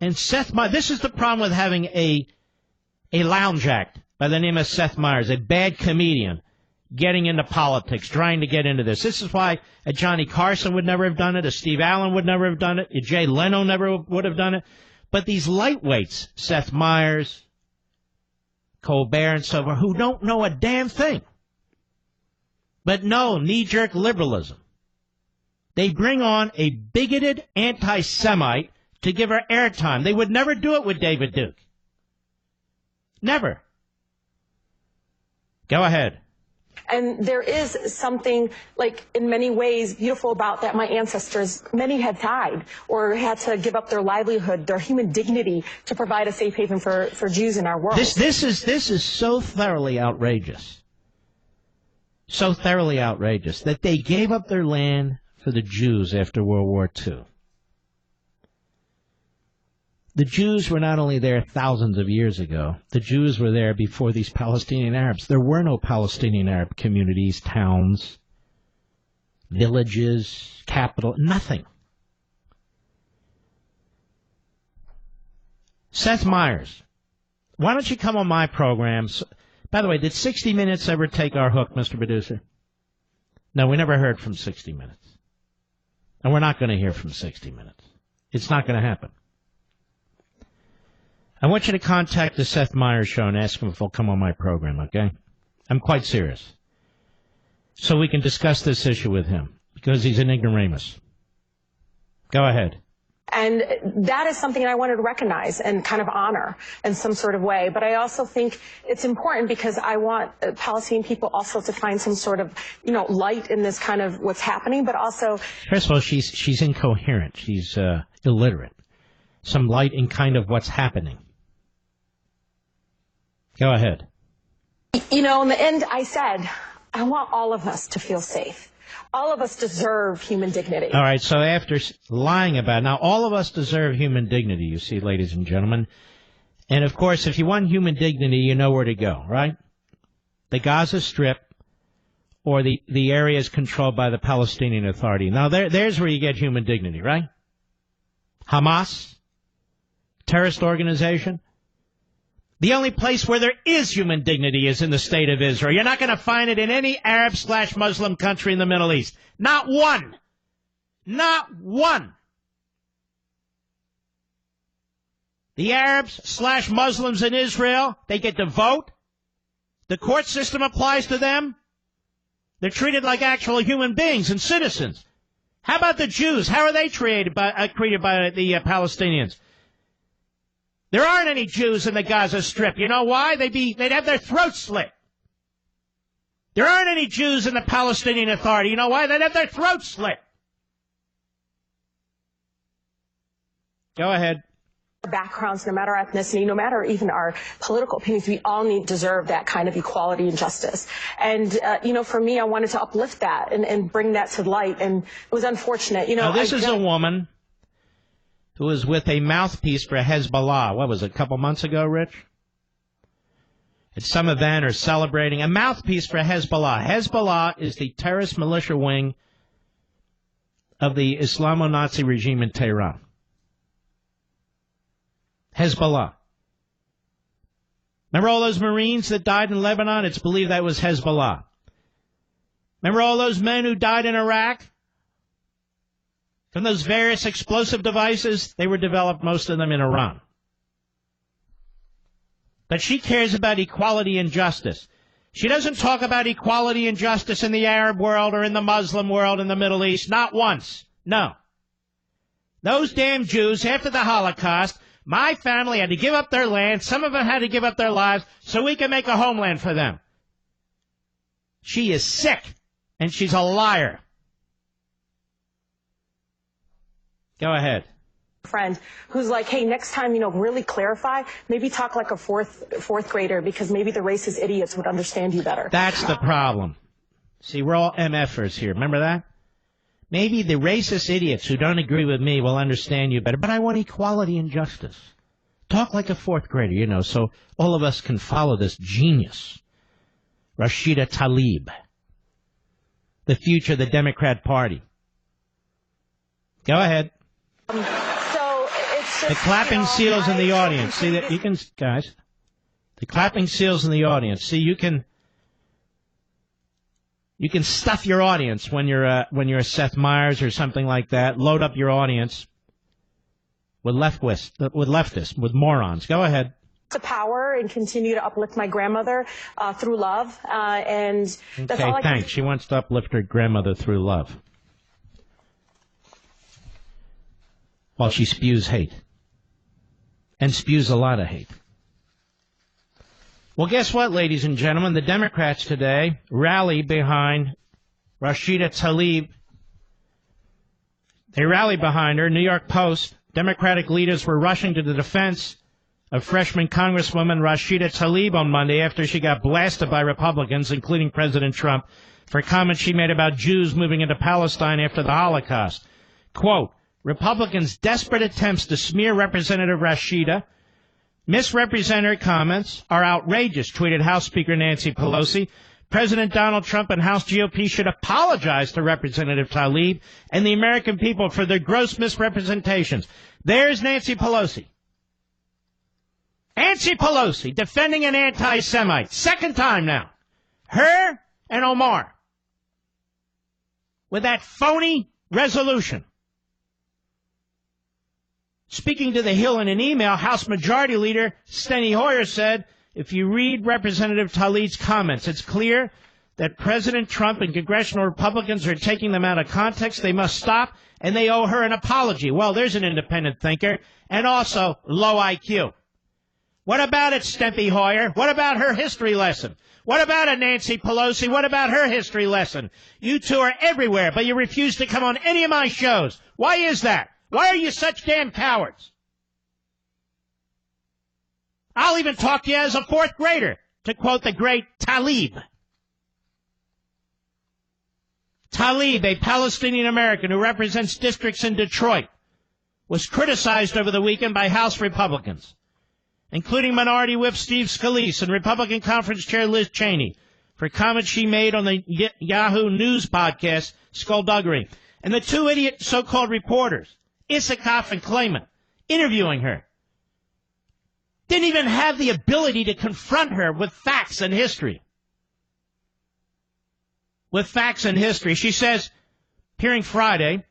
and this is the problem with having a lounge act by the name of Seth Meyers, a bad comedian, getting into politics, trying to get into this. This is why a Johnny Carson would never have done it, a Steve Allen would never have done it, a Jay Leno never would have done it. But these lightweights, Seth Meyers, Colbert, and so forth, who don't know a damn thing, but know knee-jerk liberalism. They bring on a bigoted anti-Semite to give her airtime. They would never do it with David Duke. Never. Go ahead. And there is something, like, in many ways beautiful about that. My ancestors, many had died or had to give up their livelihood, their human dignity, to provide a safe haven for Jews in our world. This is so thoroughly outrageous. So thoroughly outrageous that they gave up their land for the Jews after World War II. The Jews were not only there thousands of years ago, the Jews were there before these Palestinian Arabs. There were no Palestinian Arab communities, towns, villages, capital, nothing. Seth Meyers, why don't you come on my program? By the way, did 60 Minutes ever take our hook, Mr. Producer? No, we never heard from 60 Minutes. And we're not going to hear from 60 Minutes. It's not going to happen. I want you to contact the Seth Meyers Show and ask him if he'll come on my program, okay? I'm quite serious. So we can discuss this issue with him, because he's an ignoramus. Go ahead. And that is something I wanted to recognize and kind of honor in some sort of way. But I also think it's important because I want Palestinian people also to find some sort of, light in this kind of what's happening, but also... First of all, she's incoherent. She's illiterate. Some light in kind of what's happening. Go ahead. In the end, I said, I want all of us to feel safe. All of us deserve human dignity. All right, so after lying about it, now all of us deserve human dignity, you see, ladies and gentlemen. And, of course, if you want human dignity, you know where to go, right? The Gaza Strip or the areas controlled by the Palestinian Authority. Now, there's where you get human dignity, right? Hamas, terrorist organization. The only place where there is human dignity is in the state of Israel. You're not going to find it in any Arab/Muslim country in the Middle East. Not one. Not one. The Arabs/Muslims in Israel, they get to vote. The court system applies to them. They're treated like actual human beings and citizens. How about the Jews? How are they treated by the Palestinians? There aren't any Jews in the Gaza Strip. You know why? They'd have their throats slit. There aren't any Jews in the Palestinian Authority. You know why? They'd have their throats slit. Go ahead. Our backgrounds, no matter our ethnicity, no matter even our political opinions, we all deserve that kind of equality and justice. And, for me, I wanted to uplift that and bring that to light. And it was unfortunate. Now, this is a woman who was with a mouthpiece for Hezbollah. What was it, a couple months ago, Rich? At some event or celebrating a mouthpiece for Hezbollah. Hezbollah is the terrorist militia wing of the Islamo-Nazi regime in Tehran. Hezbollah. Remember all those Marines that died in Lebanon? It's believed that was Hezbollah. Remember all those men who died in Iraq? From those various explosive devices, they were developed, most of them, in Iran. But she cares about equality and justice. She doesn't talk about equality and justice in the Arab world or in the Muslim world in the Middle East. Not once. No. Those damn Jews, after the Holocaust, my family had to give up their land. Some of them had to give up their lives so we could make a homeland for them. She is sick, and she's a liar. Go ahead. Friend who's like, hey, next time, really clarify, maybe talk like a fourth grader, because maybe the racist idiots would understand you better. That's the problem. See, we're all MFers here. Remember that? Maybe the racist idiots who don't agree with me will understand you better, but I want equality and justice. Talk like a fourth grader, so all of us can follow this genius. Rashida Tlaib, the future of the Democrat Party. Go ahead. So it's just, the clapping seals in the audience. See that you can, guys. The clapping seals in the audience. See, you can stuff your audience when you're Seth Meyers or something like that. Load up your audience with leftists, with morons. Go ahead. The power and continue to uplift my grandmother through love, and that's all I can. Thanks. She wants to uplift her grandmother through love, while she spews hate, and spews a lot of hate. Well, guess what, ladies and gentlemen? The Democrats today rally behind Rashida Tlaib. They rally behind her. New York Post. Democratic leaders were rushing to the defense of freshman Congresswoman Rashida Tlaib on Monday after she got blasted by Republicans, including President Trump, for comments she made about Jews moving into Palestine after the Holocaust. Quote, Republicans' desperate attempts to smear Representative Rashida, misrepresent her comments, are outrageous, tweeted House Speaker Nancy Pelosi. President Donald Trump and House GOP should apologize to Representative Tlaib and the American people for their gross misrepresentations. There's Nancy Pelosi. Nancy Pelosi defending an anti-Semite. Second time now. Her and Omar. With that phony resolution. Speaking to The Hill in an email, House Majority Leader Steny Hoyer said, if you read Representative Tlaib's comments, it's clear that President Trump and congressional Republicans are taking them out of context. They must stop, and they owe her an apology. Well, there's an independent thinker, and also low IQ. What about it, Steny Hoyer? What about her history lesson? What about it, Nancy Pelosi? What about her history lesson? You two are everywhere, but you refuse to come on any of my shows. Why is that? Why are you such damn cowards? I'll even talk to you as a fourth grader, to quote the great Tlaib. Tlaib, a Palestinian-American who represents districts in Detroit, was criticized over the weekend by House Republicans, including Minority Whip Steve Scalise and Republican Conference Chair Liz Cheney, for comments she made on the Yahoo News podcast, Skullduggery. And the two idiot so-called reporters, Isikoff and Klayman, interviewing her, didn't even have the ability to confront her with facts and history. With facts and history. She says, appearing Friday,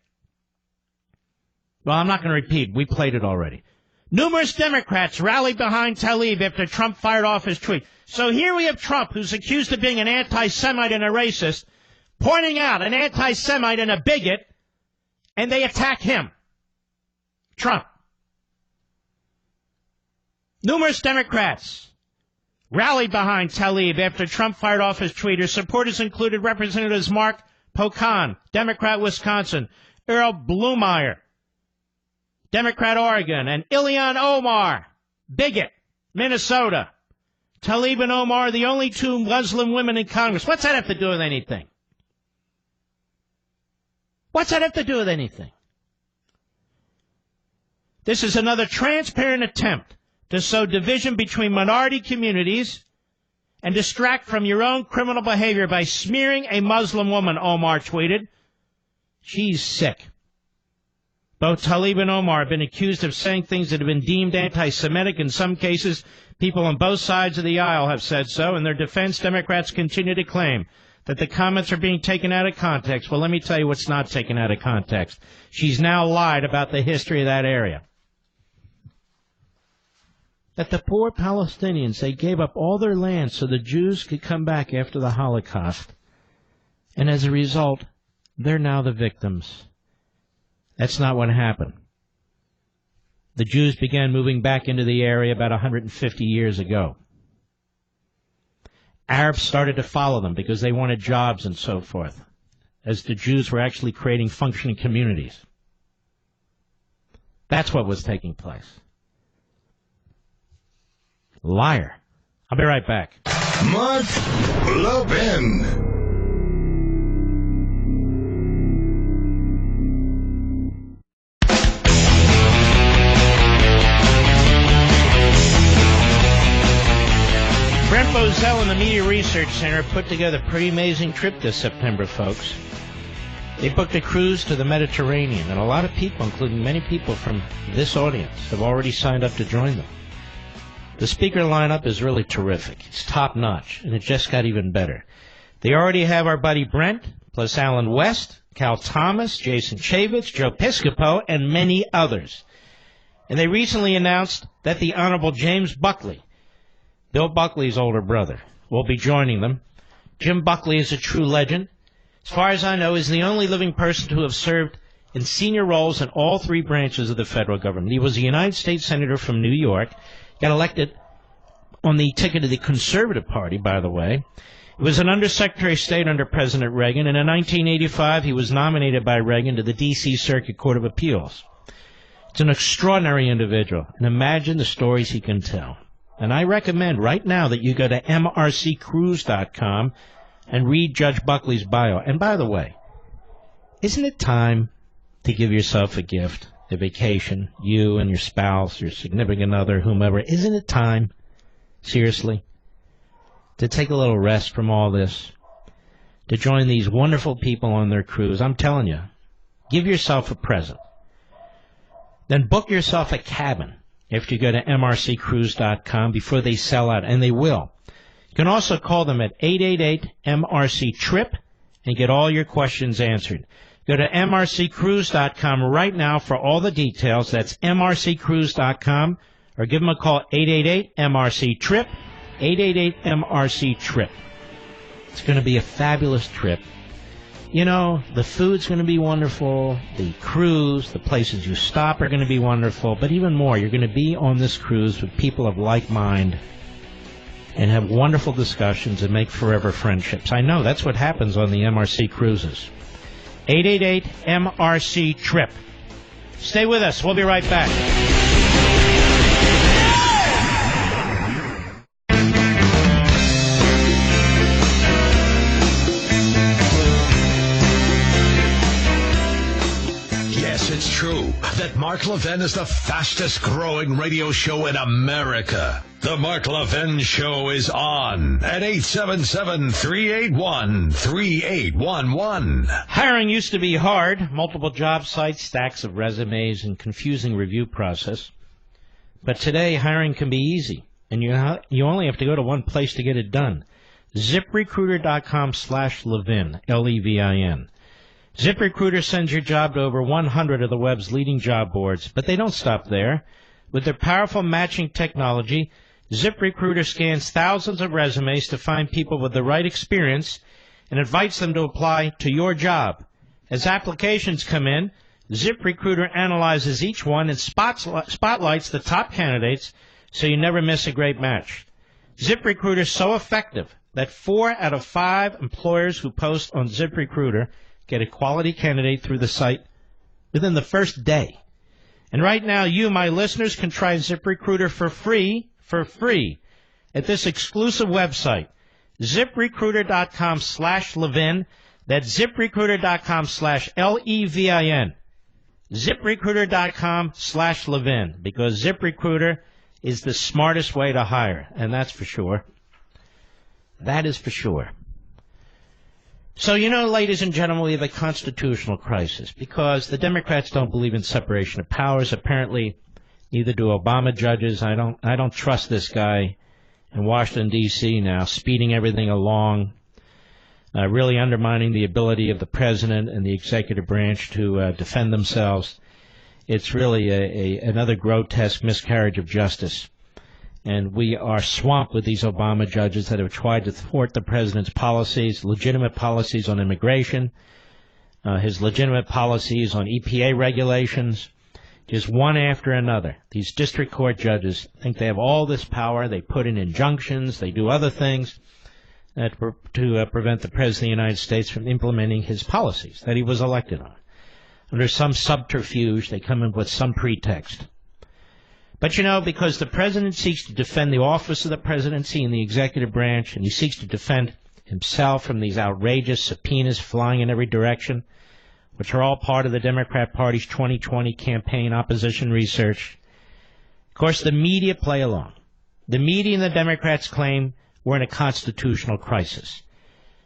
well, I'm not going to repeat. We played it already. Numerous Democrats rallied behind Tlaib after Trump fired off his tweet. So here we have Trump, who's accused of being an anti-Semite and a racist, pointing out an anti-Semite and a bigot, and they attack him. Trump. Numerous Democrats rallied behind Tlaib after Trump fired off his tweet. Her supporters included Representatives Mark Pocan, Democrat Wisconsin, Earl Blumeyer, Democrat Oregon, and Ilhan Omar, bigot, Minnesota. Tlaib and Omar are the only two Muslim women in Congress. What's that have to do with anything? What's that have to do with anything? This is another transparent attempt to sow division between minority communities and distract from your own criminal behavior by smearing a Muslim woman, Omar tweeted. She's sick. Both Tlaib and Omar have been accused of saying things that have been deemed anti-Semitic. In some cases, people on both sides of the aisle have said so. In their defense, Democrats continue to claim that the comments are being taken out of context. Well, let me tell you what's not taken out of context. She's now lied about the history of that area. That the poor Palestinians, they gave up all their land so the Jews could come back after the Holocaust. And as a result, they're now the victims. That's not what happened. The Jews began moving back into the area about 150 years ago. Arabs started to follow them because they wanted jobs and so forth, as the Jews were actually creating functioning communities. That's what was taking place. Liar. I'll be right back. Mark Levin. Brent Bozell and the Media Research Center put together a pretty amazing trip this September, folks. They booked a cruise to the Mediterranean, and a lot of people, including many people from this audience, have already signed up to join them. The speaker lineup is really terrific. It's top-notch, and it just got even better. They already have our buddy Brent, plus Alan West, Cal Thomas, Jason Chaffetz, Joe Piscopo, and many others. And they recently announced that the Honorable James Buckley, Bill Buckley's older brother, will be joining them. Jim Buckley is a true legend. As far as I know, he's the only living person to have served in senior roles in all three branches of the federal government. He was a United States Senator from New York, got elected on the ticket of the Conservative Party, by the way. He was an Undersecretary of State under President Reagan, and in 1985 he was nominated by Reagan to the D.C. Circuit Court of Appeals. It's an extraordinary individual, and imagine the stories he can tell. And I recommend right now that you go to mrccruise.com and read Judge Buckley's bio. And by the way, isn't it time to give yourself a gift, a vacation, you and your spouse, your significant other, whomever? Isn't it time, seriously, to take a little rest from all this, to join these wonderful people on their cruise? I'm telling you, give yourself a present. Then book yourself a cabin after you go to mrccruise.com before they sell out, and they will. You can also call them at 888-MRC-TRIP and get all your questions answered. Go to mrccruise.com right now for all the details. That's mrccruise.com, or give them a call, 888-MRC-TRIP, 888-MRC-TRIP. It's going to be a fabulous trip. You know, the food's going to be wonderful, the cruise, the places you stop are going to be wonderful, but even more, you're going to be on this cruise with people of like mind and have wonderful discussions and make forever friendships. I know, that's what happens on the MRC cruises. 888-MRC-TRIP. Stay with us. We'll be right back. It's true that Mark Levin is the fastest growing radio show in America. The Mark Levin Show is on at 877-381-3811. Hiring used to be hard. Multiple job sites, stacks of resumes, and confusing review process. But today, hiring can be easy, and you only have to go to one place to get it done. ZipRecruiter.com/Levin, Levin. ZipRecruiter sends your job to over 100 of the web's leading job boards, but they don't stop there. With their powerful matching technology, ZipRecruiter scans thousands of resumes to find people with the right experience and invites them to apply to your job. As applications come in, ZipRecruiter analyzes each one and spotlights the top candidates so you never miss a great match. ZipRecruiter is so effective that 4 out of 5 employers who post on ZipRecruiter get a quality candidate through the site within the first day. And right now, you, my listeners, can try ZipRecruiter for free at this exclusive website, ZipRecruiter.com/Levin. That's ZipRecruiter.com/Levin. ZipRecruiter.com/Levin, because ZipRecruiter is the smartest way to hire, and that's for sure. That is for sure. So, you know, ladies and gentlemen, we have a constitutional crisis because the Democrats don't believe in separation of powers. Apparently, neither do Obama judges. I don't trust this guy in Washington, D.C. now, speeding everything along, really undermining the ability of the president and the executive branch to defend themselves. It's really another grotesque miscarriage of justice. And we are swamped with these Obama judges that have tried to thwart the president's policies, legitimate policies on immigration, his legitimate policies on EPA regulations, just one after another. These district court judges think they have all this power. They put in injunctions. They do other things to prevent the president of the United States from implementing his policies that he was elected on. Under some subterfuge, they come in with some pretext. But you know, because the president seeks to defend the office of the presidency and the executive branch, and he seeks to defend himself from these outrageous subpoenas flying in every direction, which are all part of the Democrat Party's 2020 campaign opposition research. Of course, the media play along. The media and the Democrats claim we're in a constitutional crisis.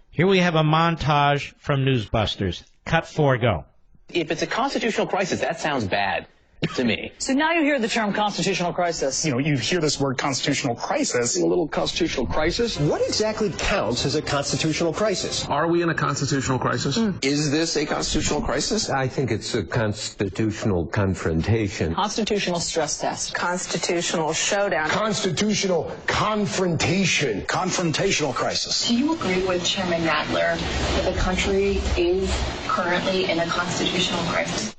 Here we have a montage from Newsbusters. Cut 4, go. If it's a constitutional crisis, that sounds bad to me. So now you hear the term constitutional crisis. You know, you hear this word constitutional crisis. A little constitutional crisis. What exactly counts as a constitutional crisis? Are we in a constitutional crisis? Is this a constitutional crisis? I think it's a constitutional confrontation. Constitutional stress test. Constitutional showdown. Constitutional confrontation. Confrontational crisis. Do you agree with Chairman Nadler that the country is currently in a constitutional crisis?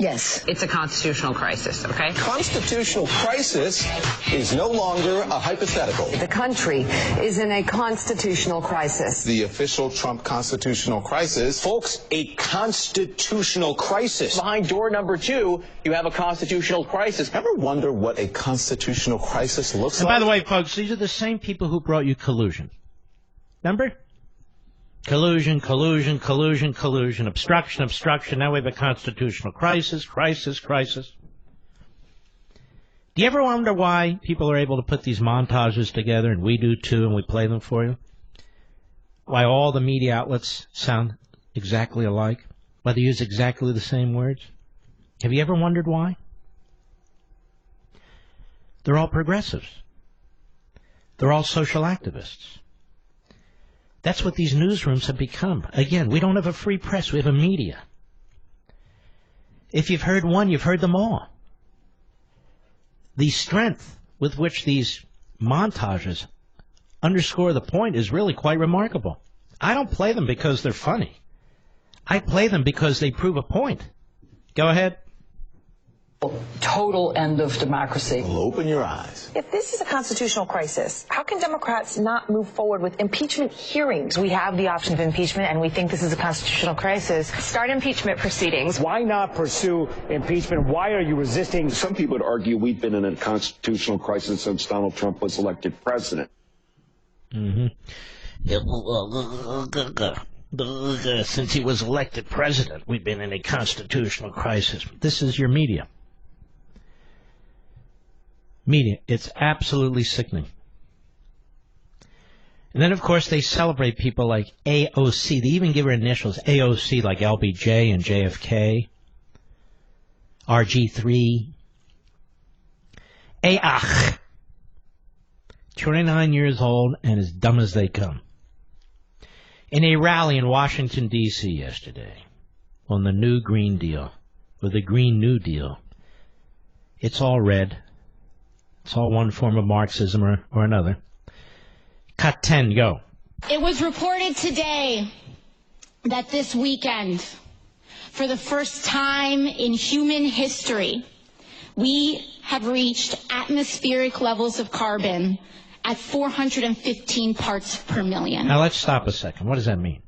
Yes, it's a constitutional crisis, okay? Constitutional crisis is no longer a hypothetical. The country is in a constitutional crisis. The official Trump constitutional crisis. Folks, a constitutional crisis. Behind door number 2, you have a constitutional crisis. Ever wonder what a constitutional crisis looks And like? by the way, folks, these are the same people who brought you collusion. Remember? Collusion, collusion, collusion, collusion, obstruction, obstruction. Now we have a constitutional crisis, crisis, crisis. Do you ever wonder why people are able to put these montages together, and we do too, and we play them for you? Why all the media outlets sound exactly alike? Why they use exactly the same words? Have you ever wondered why? They're all progressives. They're all social activists. That's what these newsrooms have become. Again, we don't have a free press. We have a media. If you've heard one, you've heard them all. The strength with which these montages underscore the point is really quite remarkable. I don't play them because they're funny. I play them because they prove a point. Go ahead. Total end of democracy. Well, open your eyes. If this is a constitutional crisis, how can Democrats not move forward with impeachment hearings? We have the option of impeachment, and we think this is a constitutional crisis. Start impeachment proceedings. Why not pursue impeachment? Why are you resisting? Some people would argue we've been in a constitutional crisis since Donald Trump was elected president. Since he was elected president, we've been in a constitutional crisis. This is your media. Media. It's absolutely sickening. And then, of course, they celebrate people like AOC. They even give her initials, AOC, like LBJ and JFK, RG3. AAH. 29 years old and as dumb as they come. In a rally in Washington, D.C. yesterday on the new Green Deal, or the Green New Deal, it's all red. It's all one form of Marxism or another. Cut 10, go. It was reported today that this weekend, for the first time in human history, we have reached atmospheric levels of carbon at 415 parts per million. Now let's stop a second. What does that mean?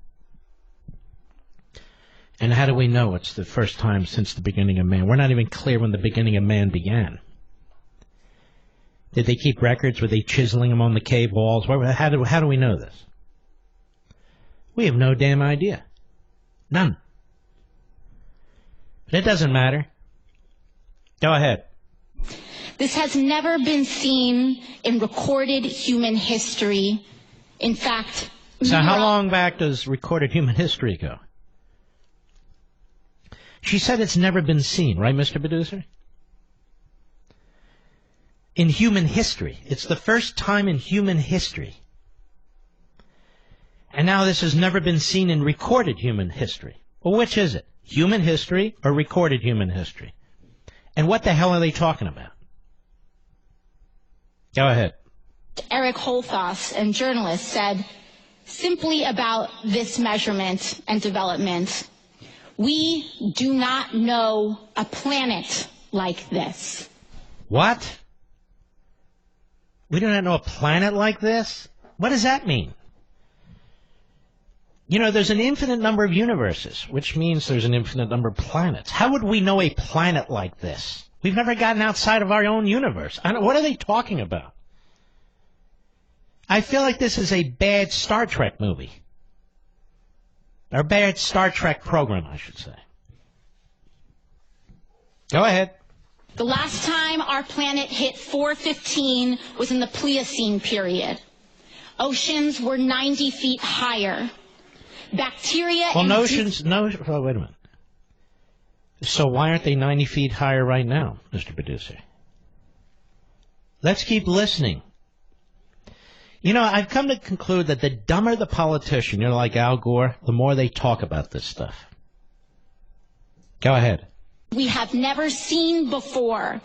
And how do we know it's the first time since the beginning of man? We're not even clear when the beginning of man began. Did they keep records? Were they chiseling them on the cave walls? How do we know this? We have no damn idea. None. But it doesn't matter. Go ahead. This has never been seen in recorded human history. In fact... So how long back does recorded human history go? She said it's never been seen, right, Mr. Producer? In human history. It's the first time in human history. And now this has never been seen in recorded human history. Well, which is it? Human history or recorded human history? And what the hell are they talking about? Go ahead. Eric Holthus, a journalist, said simply about this measurement and development, we do not know a planet like this. What? We do not know a planet like this? What does that mean? You know, there's an infinite number of universes, which means there's an infinite number of planets. How would we know a planet like this? We've never gotten outside of our own universe. What are they talking about? I feel like this is a bad Star Trek movie. Or bad Star Trek program, I should say. Go ahead. The last time our planet hit 415 was in the Pliocene period. Oceans were 90 feet higher. Bacteria wait a minute. So why aren't they 90 feet higher right now, Mr. Producer? Let's keep listening. You know, I've come to conclude that the dumber the politician, you know, like Al Gore, the more they talk about this stuff. Go ahead. We have never seen before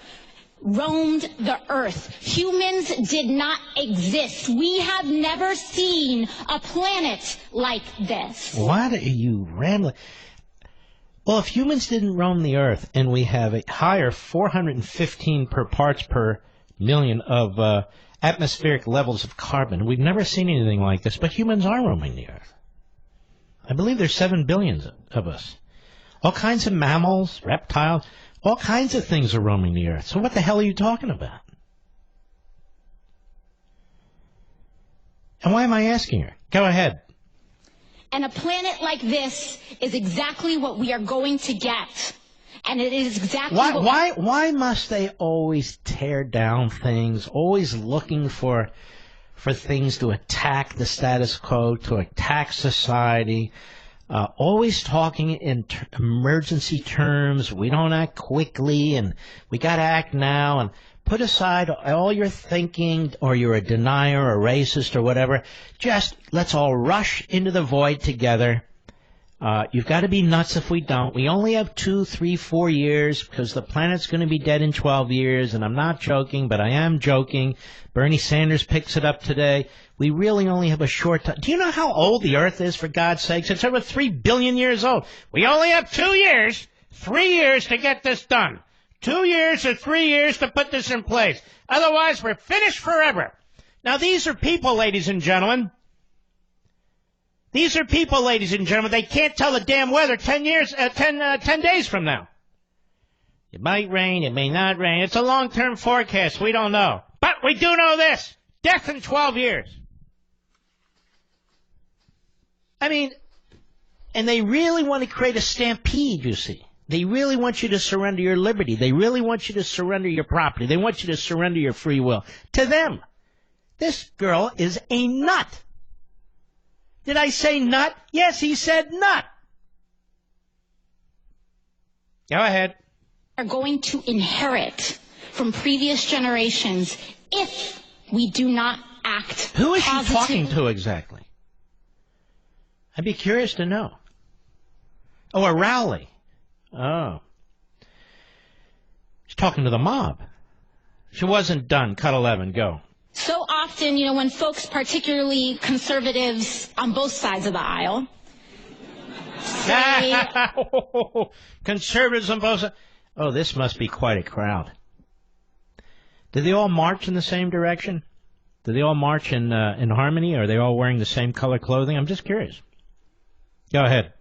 roamed the earth. Humans did not exist. We have never seen a planet like this. What are you rambling? Well, if humans didn't roam the earth and we have a higher 415 per parts per million of atmospheric levels of carbon, we've never seen anything like this, but humans are roaming the earth. I believe there's 7 billion of us. All kinds of mammals, reptiles, all kinds of things are roaming the earth. So what the hell are you talking about? And why am I asking her? Go ahead. And a planet like this is exactly what we are going to get. And it is exactly why must they always tear down things, always looking for things to attack the status quo, to attack society, always talking in emergency terms, we don't act quickly, and we got to act now, and put aside all your thinking, or you're a denier, or a racist, or whatever. Just let's all rush into the void together. You've got to be nuts if we don't. We only have 2, 3, 4 years because the planet's going to be dead in 12 years, and I'm not joking, but I am joking. Bernie Sanders picks it up today. We really only have a short time. Do you know how old the Earth is, for God's sakes? It's over 3 billion years old. We only have 2 years, 3 years to get this done. 2 years or 3 years to put this in place. Otherwise, we're finished forever. Now, these are people, ladies and gentlemen. These are people, ladies and gentlemen. They can't tell the damn weather 10 days from now. It might rain, it may not rain. It's a long-term forecast. We don't know. But we do know this. Death in 12 years. I mean, and they really want to create a stampede, you see. They really want you to surrender your liberty. They really want you to surrender your property. They want you to surrender your free will. To them, this girl is a nut. Did I say nut? Yes, he said nut. Go ahead. Are going to inherit from previous generations if we do not act. Who is she talking to exactly? I'd be curious to know. Oh, a rally. Oh. She's talking to the mob. She wasn't done. Cut 11. Go. So often, you know, when folks, particularly conservatives on both sides of the aisle, say... Conservatives on both sides. Oh, this must be quite a crowd. Did they all march in the same direction? Did they all march in harmony? Are they all wearing the same color clothing? I'm just curious. Go ahead.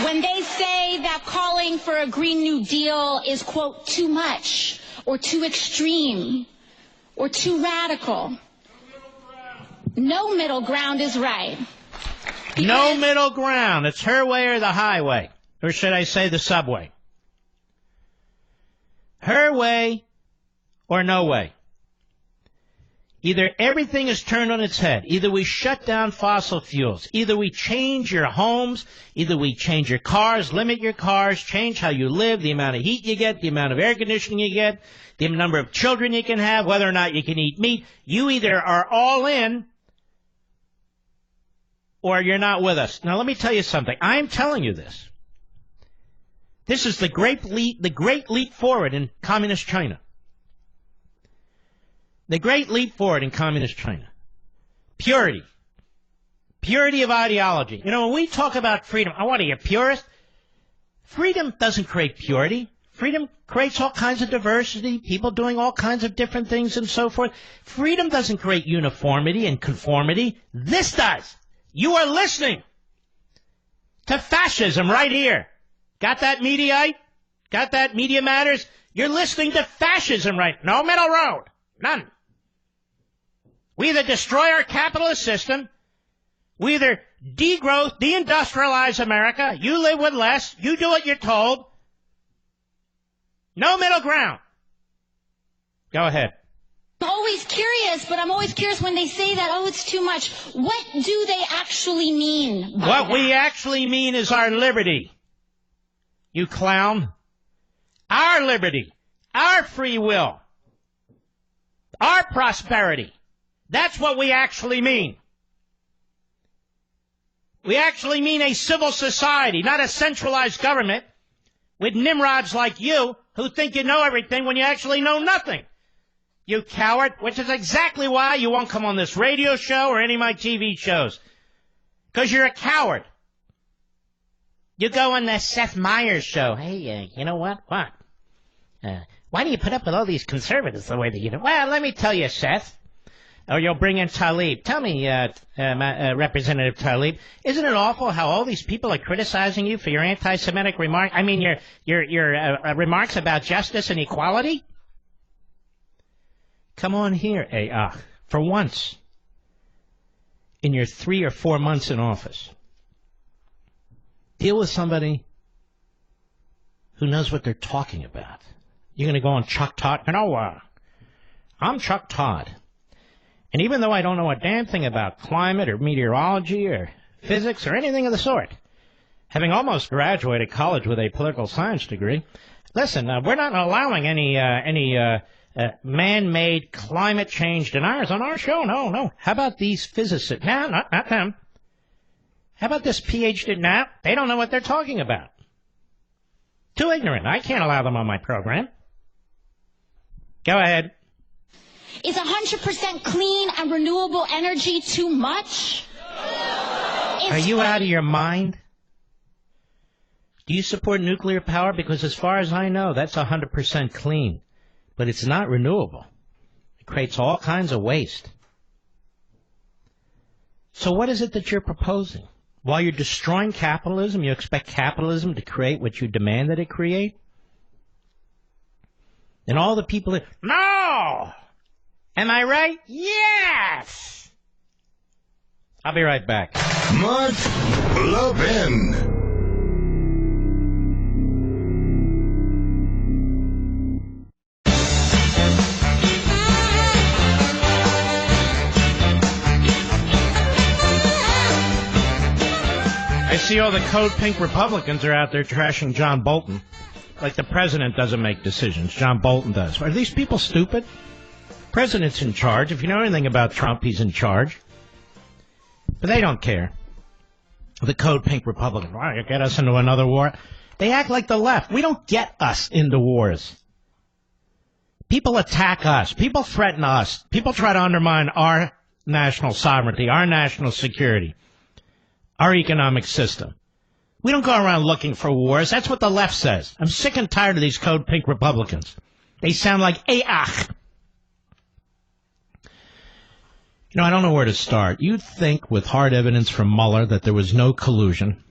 When they say that calling for a Green New Deal is, quote, too much, or too extreme, or too radical, no middle ground is right. No middle ground. It's her way or the highway. Or should I say the subway? Her way or no way. Either everything is turned on its head. Either we shut down fossil fuels. Either we change your homes. Either we change your cars, limit your cars, change how you live, the amount of heat you get, the amount of air conditioning you get, the number of children you can have, whether or not you can eat meat. You either are all in or you're not with us. Now, let me tell you something. I'm telling you this. This is the great leap forward in communist China. The great leap forward in communist China. Purity. Purity of ideology. You know, when we talk about freedom, I want to be a purist. Freedom doesn't create purity. Freedom creates all kinds of diversity, people doing all kinds of different things and so forth. Freedom doesn't create uniformity and conformity. This does. You are listening to fascism right here. Got that, Mediaite? Got that, Media Matters? You're listening to fascism right. No middle road. None. We either destroy our capitalist system, we either degrowth, deindustrialize America, you live with less, you do what you're told. No middle ground. Go ahead. I'm always curious, but I'm always curious when they say that, oh, it's too much. What do they actually mean by What that? we actually mean is our liberty. You clown. Our liberty. Our free will. Our prosperity. That's what we actually mean. We actually mean a civil society, not a centralized government with nimrods like you who think you know everything when you actually know nothing. You coward, which is exactly why you won't come on this radio show or any of my TV shows. Because you're a coward. You go on the Seth Meyers show. Hey, you know what? What? Why do you put up with all these conservatives the way that you do? Well, let me tell you, Seth. Or you'll bring in Tlaib. Tell me, Representative Tlaib, isn't it awful how all these people are criticizing you for your anti-Semitic remarks? I mean, your remarks about justice and equality? Come on here, for once in your 3 or 4 months in office, deal with somebody who knows what they're talking about. You're going to go on Chuck Todd? I'm Chuck Todd. And even though I don't know a damn thing about climate or meteorology or physics or anything of the sort, having almost graduated college with a political science degree, listen, we're not allowing any man-made climate change deniers on our show. No. How about these physicists? No, not them. How about this PhD? No, they don't know what they're talking about. Too ignorant. I can't allow them on my program. Go ahead. Is 100% clean and renewable energy too much? Are you out of your mind? Do you support nuclear power? Because as far as I know, that's 100% clean. But it's not renewable. It creates all kinds of waste. So what is it that you're proposing? While you're destroying capitalism, you expect capitalism to create what you demand that it create? And all the people that... No! Am I right? Yes! I'll be right back. Mark Levin. I see all the Code Pink Republicans are out there trashing John Bolton. Like the president doesn't make decisions. John Bolton does. Are these people stupid? President's in charge. If you know anything about Trump, he's in charge. But they don't care. The Code Pink Republicans. Wow, you get us into another war. They act like the left. We don't get us into wars. People attack us. People threaten us. People try to undermine our national sovereignty, our national security, our economic system. We don't go around looking for wars. That's what the left says. I'm sick and tired of these Code Pink Republicans. They sound like AAH. You know, I don't know where to start. You'd think with hard evidence from Mueller that there was no collusion,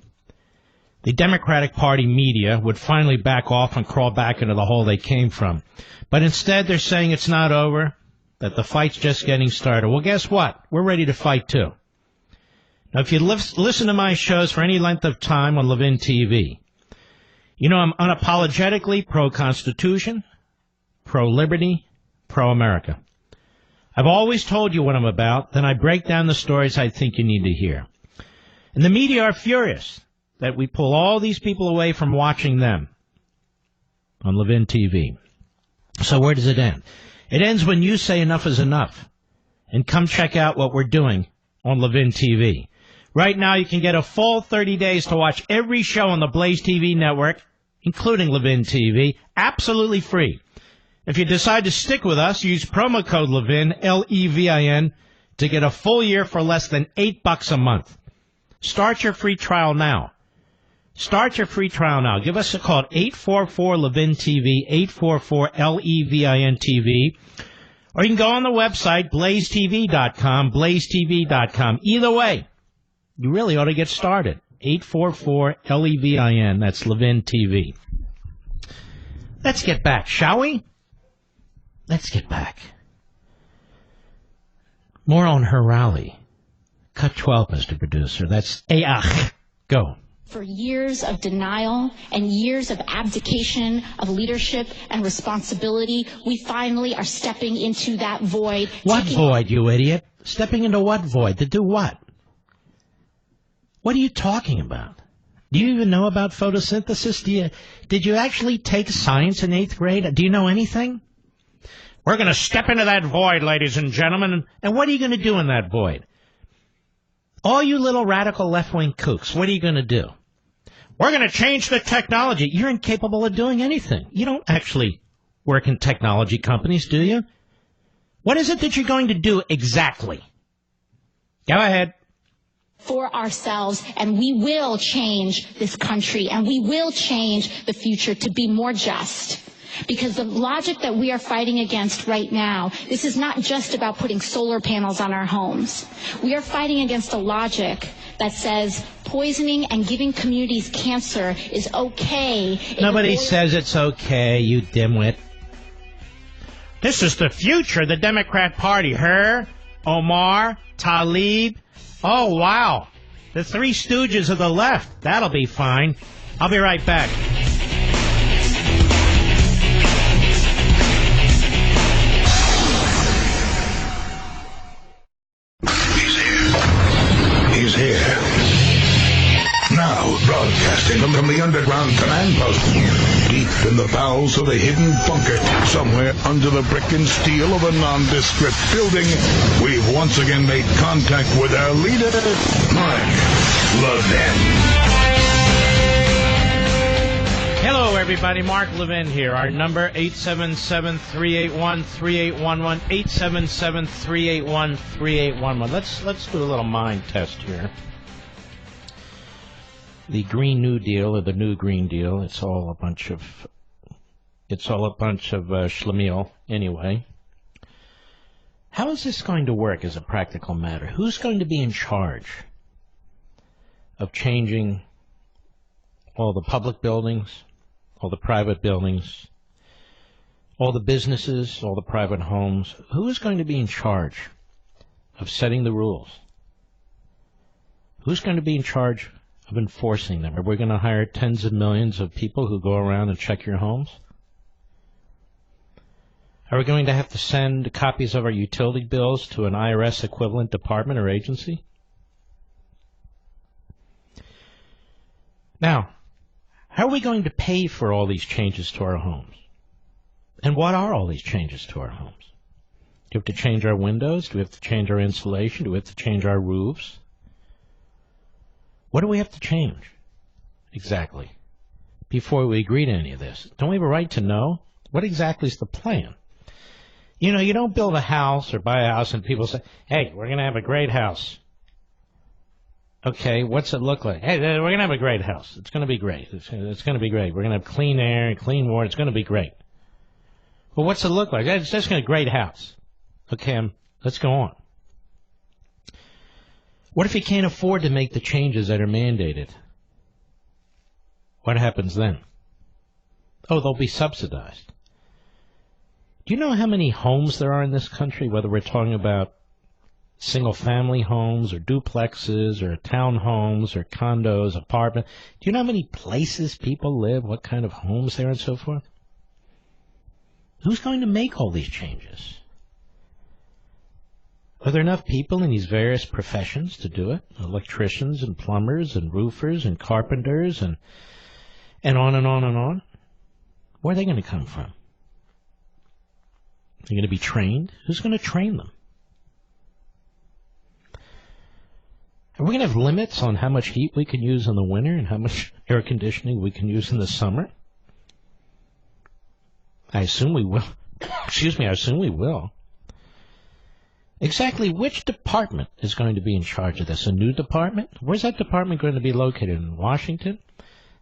the Democratic Party media would finally back off and crawl back into the hole they came from. But instead, they're saying it's not over, that the fight's just getting started. Well, guess what? We're ready to fight, too. Now, if you listen to my shows for any length of time on Levin TV, you know I'm unapologetically pro-Constitution, pro-liberty, pro-America. I've always told you what I'm about, then I break down the stories I think you need to hear. And the media are furious that we pull all these people away from watching them on Levin TV. So where does it end? It ends when you say enough is enough. And come check out what we're doing on Levin TV. Right now you can get a full 30 days to watch every show on the Blaze TV network, including Levin TV, absolutely free. If you decide to stick with us, use promo code Levin, Levin, to get a full year for less than $8 a month. Start your free trial now. Start your free trial now. Give us a call at 844-LEVIN-TV, 844-LEVIN-TV. Or you can go on the website, blazetv.com, blazetv.com. Either way, you really ought to get started. 844-LEVIN, that's Levin TV. Let's get back, shall we? Let's get back. More on her rally. Cut 12, Mr. Producer. That's Ayach. Go. For years of denial and years of abdication of leadership and responsibility, we finally are stepping into that void. What void, you idiot? Stepping into what void? To do what? What are you talking about? Do you even know about photosynthesis? Did you actually take science in 8th grade? Do you know anything? We're going to step into that void, ladies and gentlemen. And what are you going to do in that void? All you little radical left-wing kooks, what are you going to do? We're going to change the technology. You're incapable of doing anything. You don't actually work in technology companies, do you? What is it that you're going to do exactly? Go ahead. For ourselves, and we will change this country, and we will change the future to be more just. Because the logic that we are fighting against right now, this is not just about putting solar panels on our homes. We are fighting against a logic that says poisoning and giving communities cancer is okay. Nobody says it's okay, you dimwit. This is the future of the Democrat Party. Her, Omar, Tlaib. Oh, wow. The Three Stooges of the left. That'll be fine. I'll be right back. He's here. Now, broadcasting from the underground command post, deep in the bowels of a hidden bunker, somewhere under the brick and steel of a nondescript building, we've once again made contact with our leader, Mark Levin. Hello, everybody. Mark Levin here. Our number, 877-381-3811, 877-381-3811. Let's do a little mind test here. The Green New Deal or the New Green Deal, it's all a bunch of schlemiel anyway. How is this going to work as a practical matter? Who's going to be in charge of changing all the public buildings, all the private buildings, all the businesses, all the private homes? Who is going to be in charge of setting the rules? Who's going to be in charge of enforcing them? Are we going to hire tens of millions of people who go around and check your homes? Are we going to have to send copies of our utility bills to an IRS equivalent department or agency? Now, how are we going to pay for all these changes to our homes? And what are all these changes to our homes? Do we have to change our windows? Do we have to change our insulation? Do we have to change our roofs? What do we have to change exactly before we agree to any of this? Don't we have a right to know? What exactly is the plan? You know, you don't build a house or buy a house and people say, hey, we're going to have a great house. Okay, what's it look like? Hey, we're going to have a great house. It's going to be great. It's going to be great. We're going to have clean air and clean water. It's going to be great. Well, what's it look like? It's just going to be a great house. Okay, let's go on. What if you can't afford to make the changes that are mandated? What happens then? Oh, they'll be subsidized. Do you know how many homes there are in this country, whether we're talking about single-family homes or duplexes or townhomes or condos, apartments? Do you know how many places people live, what kind of homes there are and so forth? Who's going to make all these changes? Are there enough people in these various professions to do it? Electricians and plumbers and roofers and carpenters and on and on and on? Where are they going to come from? They're going to be trained? Who's going to train them? Are we going to have limits on how much heat we can use in the winter and how much air conditioning we can use in the summer? I assume we will. Excuse me, I assume we will. Exactly which department is going to be in charge of this? A new department? Where's that department going to be located? In Washington?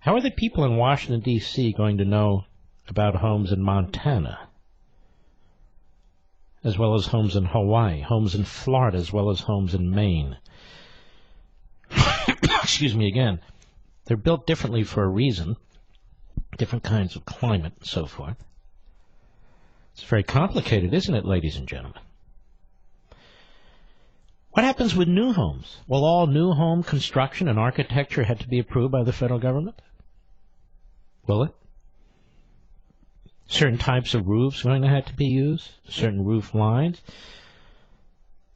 How are the people in Washington, D.C. going to know about homes in Montana, as well as homes in Hawaii, homes in Florida, as well as homes in Maine? Excuse me again. They're built differently for a reason, different kinds of climate and so forth. It's very complicated, isn't it, ladies and gentlemen? What happens with new homes? Will all new home construction and architecture have to be approved by the federal government? Will it? Certain types of roofs going to have to be used? Certain roof lines?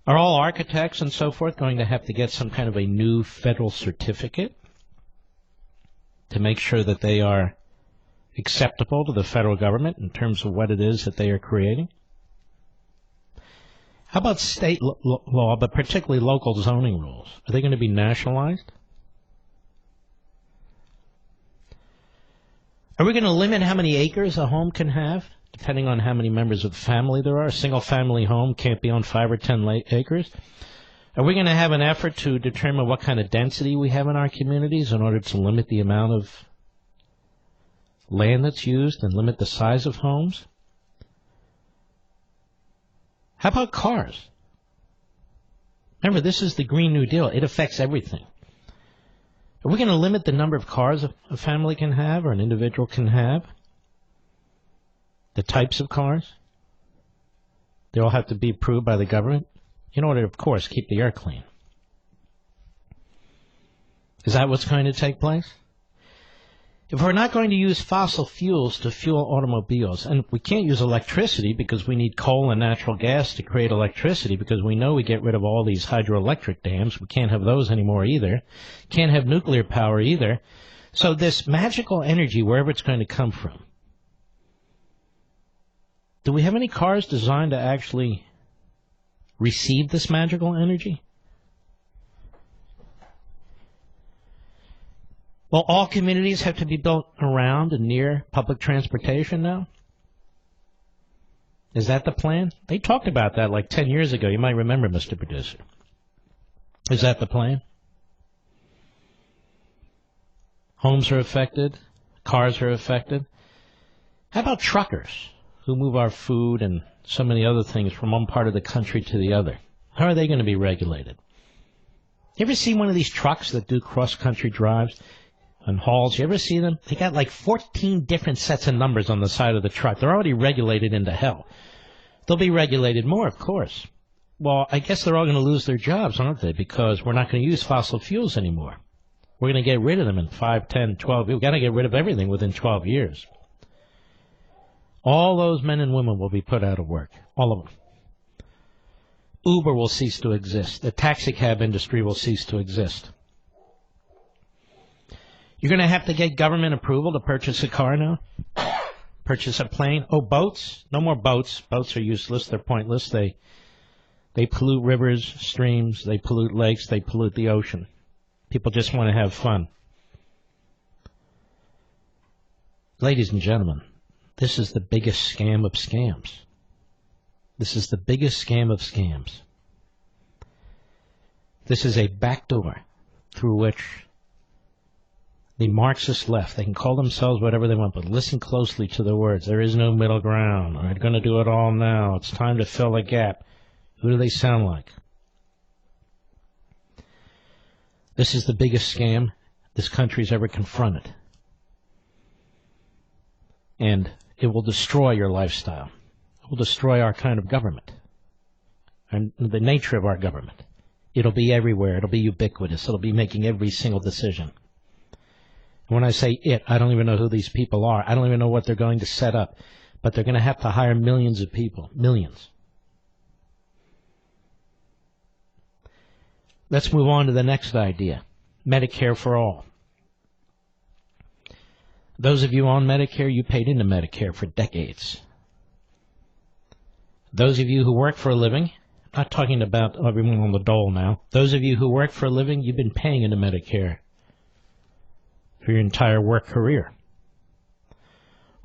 Are all architects and so forth going to have to get some kind of a new federal certificate to make sure that they are acceptable to the federal government in terms of what it is that they are creating? How about state law, but particularly local zoning rules? Are they going to be nationalized? Are we going to limit how many acres a home can have, depending on how many members of the family there are? A single-family home can't be on 5 or 10 acres. Are we going to have an effort to determine what kind of density we have in our communities in order to limit the amount of land that's used and limit the size of homes? How about cars? Remember, this is the Green New Deal. It affects everything. Are we going to limit the number of cars a family can have or an individual can have? The types of cars? They all have to be approved by the government in order, of course, keep the air clean. Is that what's going to take place? If we're not going to use fossil fuels to fuel automobiles, and we can't use electricity because we need coal and natural gas to create electricity because we know we get rid of all these hydroelectric dams. We can't have those anymore either. Can't have nuclear power either. So this magical energy, wherever it's going to come from, do we have any cars designed to actually receive this magical energy? Will all communities have to be built around and near public transportation now? Is that the plan? They talked about that like 10 years ago. You might remember, Mr. Producer. Is that the plan? Homes are affected. Cars are affected. How about truckers who move our food and so many other things from one part of the country to the other? How are they going to be regulated? You ever see one of these trucks that do cross-country drives and hauls? You ever see them? They got like 14 different sets of numbers on the side of the truck. They're already regulated into hell. They'll be regulated more, of course. Well, I guess they're all going to lose their jobs, aren't they? Because we're not going to use fossil fuels anymore. We're going to get rid of them in 5, 10, 12 years. We've got to get rid of everything within 12 years. All those men and women will be put out of work. All of them. Uber will cease to exist. The taxi cab industry will cease to exist. You're going to have to get government approval to purchase a car now? Purchase a plane? Oh, boats? No more boats. Boats are useless. They're pointless. They pollute rivers, streams. They pollute lakes. They pollute the ocean. People just want to have fun. Ladies and gentlemen, this is the biggest scam of scams. This is the biggest scam of scams. This is a backdoor through which the Marxist left, they can call themselves whatever they want, but listen closely to the words. There is no middle ground. We're going to do it all now. It's time to fill a gap. Who do they sound like? This is the biggest scam this country's ever confronted. And it will destroy your lifestyle. It will destroy our kind of government and the nature of our government. It'll be everywhere. It'll be ubiquitous. It'll be making every single decision. When I say it, I don't even know who these people are. I don't even know what they're going to set up. But they're going to have to hire millions of people. Millions. Let's move on to the next idea. Medicare for all. Those of you on Medicare, you paid into Medicare for decades. Those of you who work for a living, I'm not talking about everyone on the dole now. Those of you who work for a living, you've been paying into Medicare for your entire work career.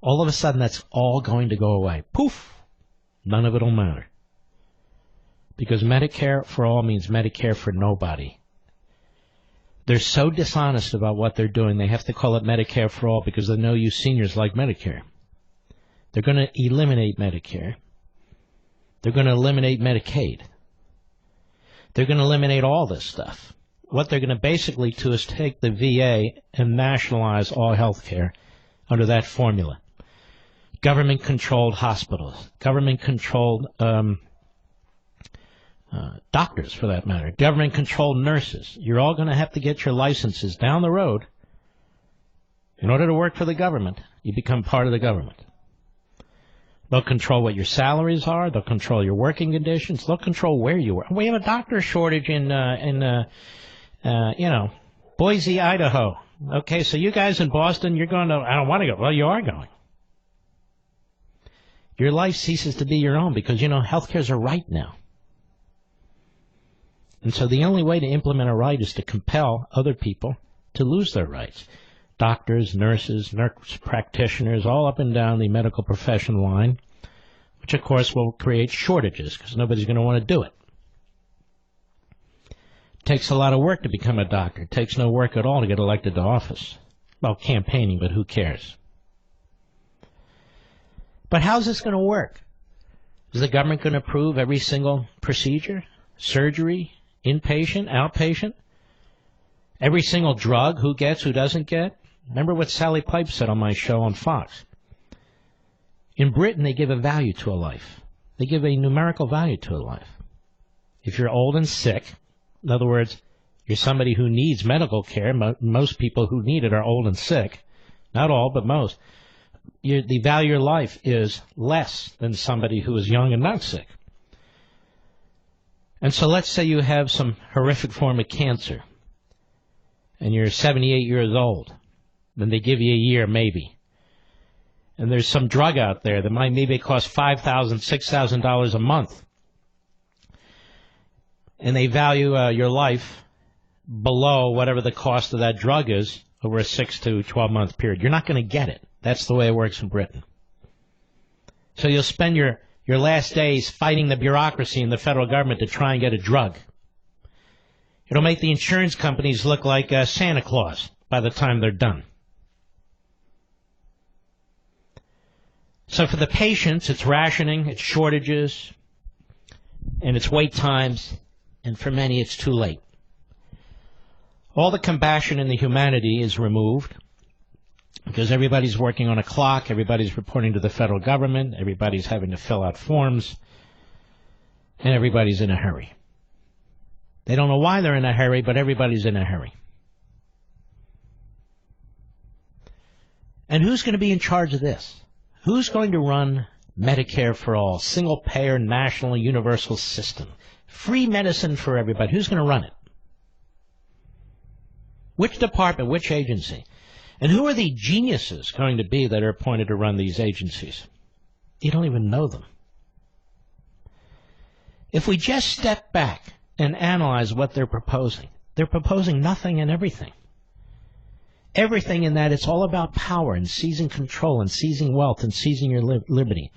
All of a sudden, that's all going to go away. Poof! None of it will matter. Because Medicare for all means Medicare for nobody. They're so dishonest about what they're doing, they have to call it Medicare for All because they know you seniors like Medicare. They're going to eliminate Medicare. They're going to eliminate Medicaid. They're going to eliminate all this stuff. What they're going to basically do is take the VA and nationalize all health care under that formula. Government-controlled hospitals, government-controlled doctors, for that matter, government-controlled nurses. You're all going to have to get your licenses down the road. In order to work for the government, you become part of the government. They'll control what your salaries are. They'll control your working conditions. They'll control where you work. We have a doctor shortage in Boise, Idaho. Okay, so you guys in Boston, you're going to, I don't want to go. Well, you are going. Your life ceases to be your own because, healthcare's a right now. And so the only way to implement a right is to compel other people to lose their rights. Doctors, nurse practitioners, all up and down the medical profession line, which of course will create shortages because nobody's going to want to do it. It takes a lot of work to become a doctor. It takes no work at all to get elected to office. Well, campaigning, but who cares? But how's this going to work? Is the government going to approve every single procedure, surgery, inpatient, outpatient? Every single drug, who gets, who doesn't get? Remember what Sally Pipes said on my show on Fox. In Britain, they give a value to a life. They give a numerical value to a life. If you're old and sick, in other words, you're somebody who needs medical care, most people who need it are old and sick, not all, but most, the value of your life is less than somebody who is young and not sick. And so let's say you have some horrific form of cancer, and you're 78 years old. Then they give you a year, maybe. And there's some drug out there that might maybe cost $5,000, $6,000 a month. And they value your life below whatever the cost of that drug is over a 6 to 12-month period. You're not going to get it. That's the way it works in Britain. So you'll spend your last days fighting the bureaucracy in the federal government to try and get a drug. It'll make the insurance companies look like Santa Claus by the time they're done. So for the patients, it's rationing, it's shortages, and it's wait times, and for many it's too late. All the compassion in the humanity is removed because everybody's working on a clock, everybody's reporting to the federal government, everybody's having to fill out forms, and everybody's in a hurry. They don't know why they're in a hurry, but everybody's in a hurry. And who's going to be in charge of this? Who's going to run Medicare for all, single-payer, national, universal system, free medicine for everybody? Who's going to run it? Which department, which agency? And who are the geniuses going to be that are appointed to run these agencies? You don't even know them. If we just step back and analyze what they're proposing nothing and everything. Everything in that it's all about power and seizing control and seizing wealth and seizing your liberty.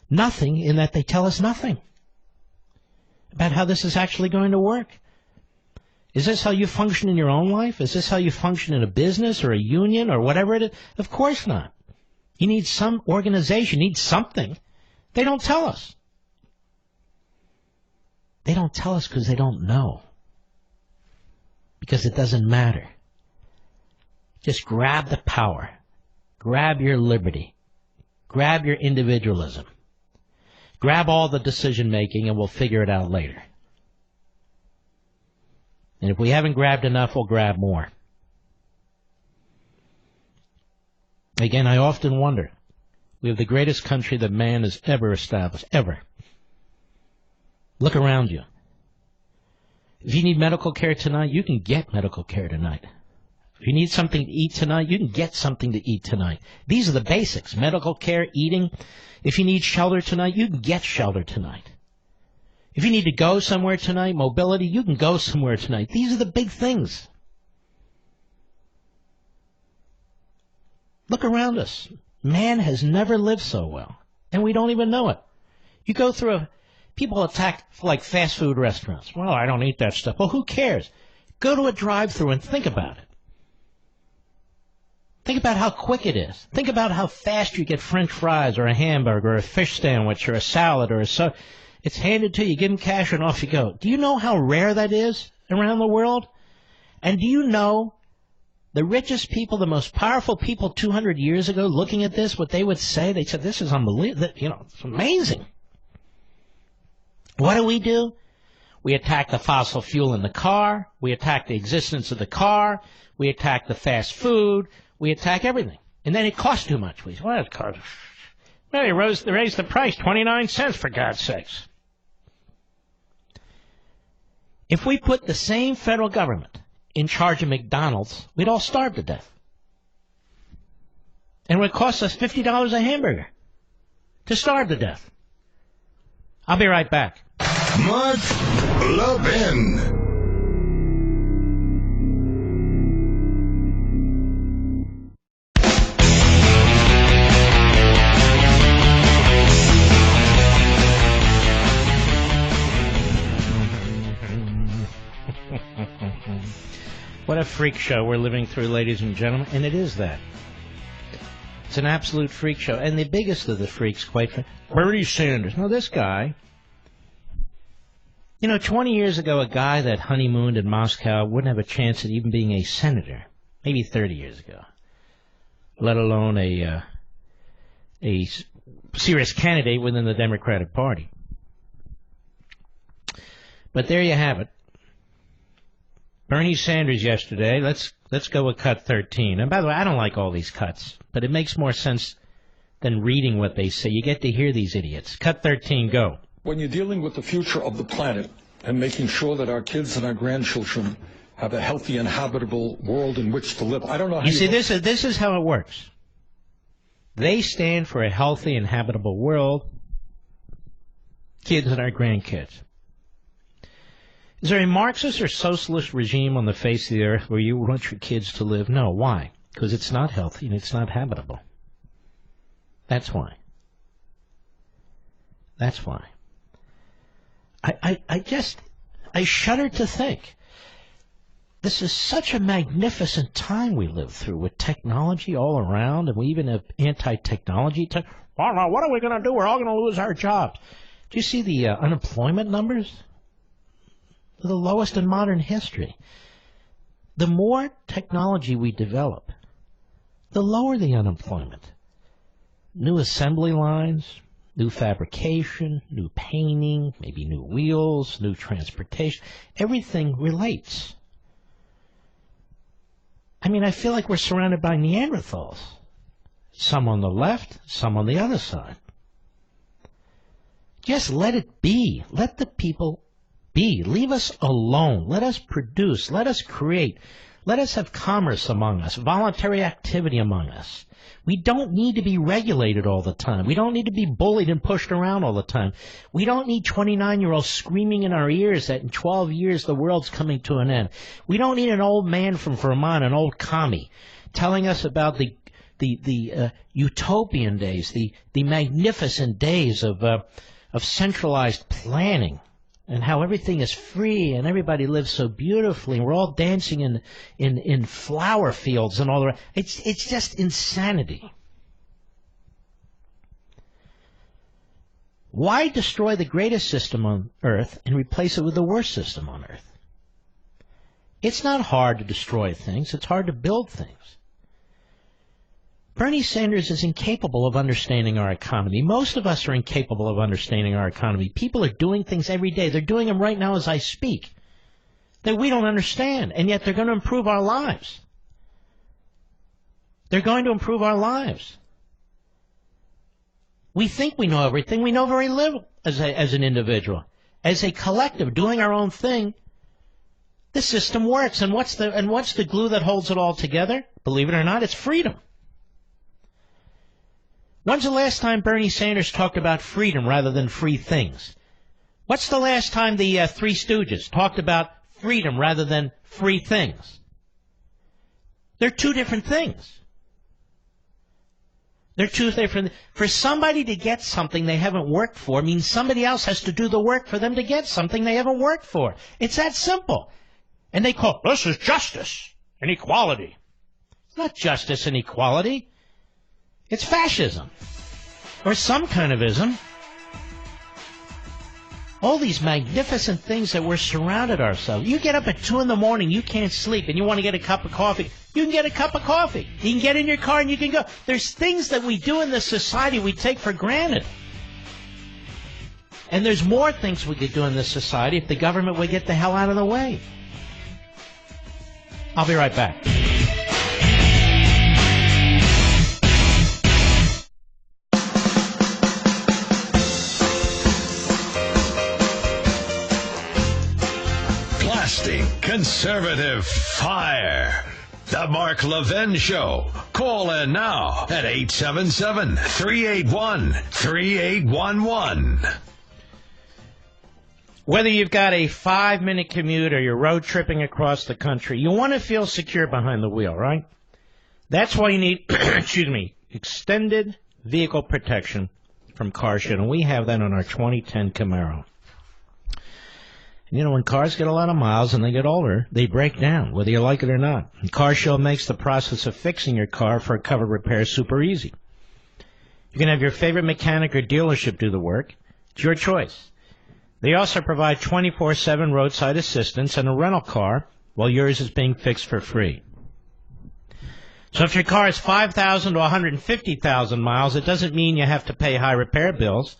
Nothing in that they tell us nothing about how this is actually going to work. Is this how you function in your own life? Is this how you function in a business or a union or whatever it is? Of course not. You need some organization. You need something. They don't tell us. They don't tell us because they don't know. Because it doesn't matter. Just grab the power. Grab your liberty. Grab your individualism. Grab all the decision-making and we'll figure it out later. And if we haven't grabbed enough, we'll grab more. Again, I often wonder, we have the greatest country that man has ever established, ever. Look around you. If you need medical care tonight, you can get medical care tonight. If you need something to eat tonight, you can get something to eat tonight. These are the basics, medical care, eating. If you need shelter tonight, you can get shelter tonight. If you need to go somewhere tonight, mobility, you can go somewhere tonight. These are the big things. Look around us. Man has never lived so well, and we don't even know it. You go through people attack like fast food restaurants. Well, I don't eat that stuff. Well, who cares? Go to a drive-thru and think about it. Think about how quick it is. Think about how fast you get French fries or a hamburger or a fish sandwich or a salad or a soda. It's handed to you, give them cash, and off you go. Do you know how rare that is around the world? And do you know the richest people, the most powerful people 200 years ago looking at this, what they would say? They said, this is unbelievable. It's amazing. What do? We attack the fossil fuel in the car. We attack the existence of the car. We attack the fast food. We attack everything. And then it costs too much. We say, well, it costs. Well, they raised the price 29 cents, for God's sakes. If we put the same federal government in charge of McDonald's, we'd all starve to death. And it would cost us $50 a hamburger to starve to death. I'll be right back. Mark Levin. What a freak show we're living through, ladies and gentlemen, and it is that. It's an absolute freak show, and the biggest of the freaks, quite frankly, Bernie Sanders. Now, this guy, 20 years ago, a guy that honeymooned in Moscow wouldn't have a chance at even being a senator, maybe 30 years ago, let alone a serious candidate within the Democratic Party. But there you have it. Bernie Sanders yesterday, let's go with cut 13. And by the way, I don't like all these cuts, but it makes more sense than reading what they say. You get to hear these idiots. Cut 13, go. When you're dealing with the future of the planet and making sure that our kids and our grandchildren have a healthy and habitable world in which to live, I don't know how you see, this is how it works. They stand for a healthy and habitable world, kids and our grandkids. Is there a Marxist or socialist regime on the face of the earth where you want your kids to live? No. Why? Because it's not healthy and it's not habitable. That's why. That's why. I shudder to think. This is such a magnificent time we live through with technology all around, and we even have anti-technology. What are we going to do? We're all going to lose our jobs. Do you see the unemployment numbers? They're the lowest in modern history. The more technology we develop, the lower the unemployment. New assembly lines, new fabrication, new painting, maybe new wheels, new transportation. Everything relates. I mean, I feel like we're surrounded by Neanderthals. Some on the left, some on the other side. Just let it be. Let the people be. Leave us alone. Let us produce. Let us create. Let us have commerce among us, voluntary activity among us. We don't need to be regulated all the time. We don't need to be bullied and pushed around all the time. We don't need 29-year-olds screaming in our ears that in 12 years the world's coming to an end. We don't need an old man from Vermont, an old commie, telling us about the utopian days, the magnificent days of centralized planning, and how everything is free and everybody lives so beautifully, and we're all dancing in flower fields and all the rest. It's just insanity. Why destroy the greatest system on Earth and replace it with the worst system on Earth? It's not hard to destroy things. It's hard to build things. Bernie Sanders is incapable of understanding our economy. Most of us are incapable of understanding our economy. People are doing things every day. They're doing them right now as I speak that we don't understand, and yet they're going to improve our lives. They're going to improve our lives. We think we know everything. We know very little as an individual. As a collective, doing our own thing, the system works. And what's the glue that holds it all together? Believe it or not, it's freedom. When's the last time Bernie Sanders talked about freedom rather than free things? What's the last time the Three Stooges talked about freedom rather than free things? They're two different things. They're two different. For somebody to get something they haven't worked for means somebody else has to do the work for them to get something they haven't worked for. It's that simple. And they call this is justice and equality. It's not justice and equality. It's fascism. Or some kind of ism. All these magnificent things that we're surrounded ourselves. You get up at 2 in the morning, you can't sleep, and you want to get a cup of coffee. You can get a cup of coffee. You can get in your car and you can go. There's things that we do in this society we take for granted. And there's more things we could do in this society if the government would get the hell out of the way. I'll be right back. Blasting conservative fire. The Mark Levin Show. Call in now at 877-381-3811. Whether you've got a 5-minute commute or you're road tripping across the country, you want to feel secure behind the wheel, right? That's why you need, extended vehicle protection from CarShield, and we have that on our 2010 Camaro. You know, when cars get a lot of miles and they get older, they break down, whether you like it or not. And CarShield makes the process of fixing your car for a covered repair super easy. You can have your favorite mechanic or dealership do the work. It's your choice. They also provide 24/7 roadside assistance and a rental car while yours is being fixed for free. So if your car is 5,000 to 150,000 miles, it doesn't mean you have to pay high repair bills.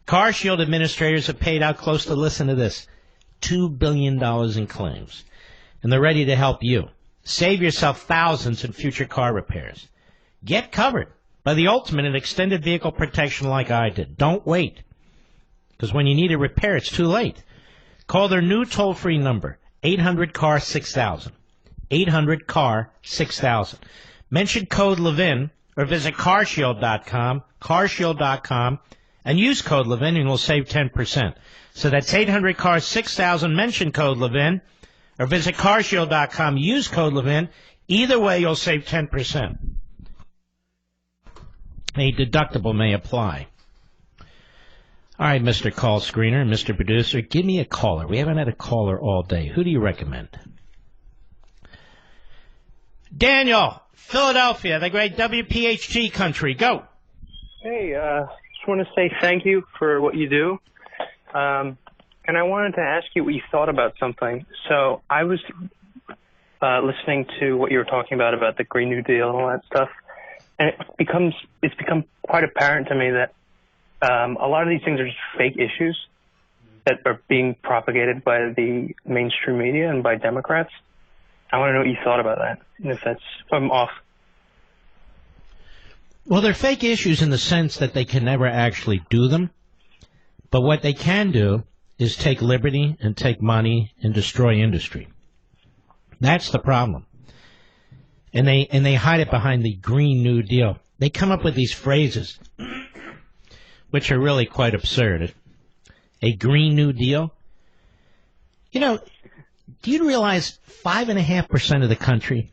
CarShield administrators have paid out close to, listen to this, $2 billion in claims. And they're ready to help you. Save yourself thousands in future car repairs. Get covered by the ultimate in extended vehicle protection like I did. Don't wait. Because when you need a repair, it's too late. Call their new toll-free number, 800-CAR-6000. 800-CAR-6000. Mention code Levin or visit carshield.com, and use code Levin and you'll save 10%. So that's 800-CAR-6000. Mention code Levin or visit carshield.com. Use code Levin. Either way, you'll save 10%. A deductible may apply. All right, Mr. Call Screener, Mr. Producer, give me a caller. We haven't had a caller all day. Who do you recommend? Daniel, Philadelphia, the great WPHT country. Go. Hey, just want to say thank you for what you do. And I wanted to ask you what you thought about something. So I was listening to what you were talking about the Green New Deal and all that stuff, and it's become quite apparent to me that a lot of these things are just fake issues that are being propagated by the mainstream media and by Democrats. I want to know what you thought about that, and if I'm off. Well, they're fake issues in the sense that they can never actually do them. But what they can do is take liberty and take money and destroy industry. That's the problem. And they hide it behind the Green New Deal. They come up with these phrases, which are really quite absurd. A Green New Deal? You know, do you realize 5.5% of the country,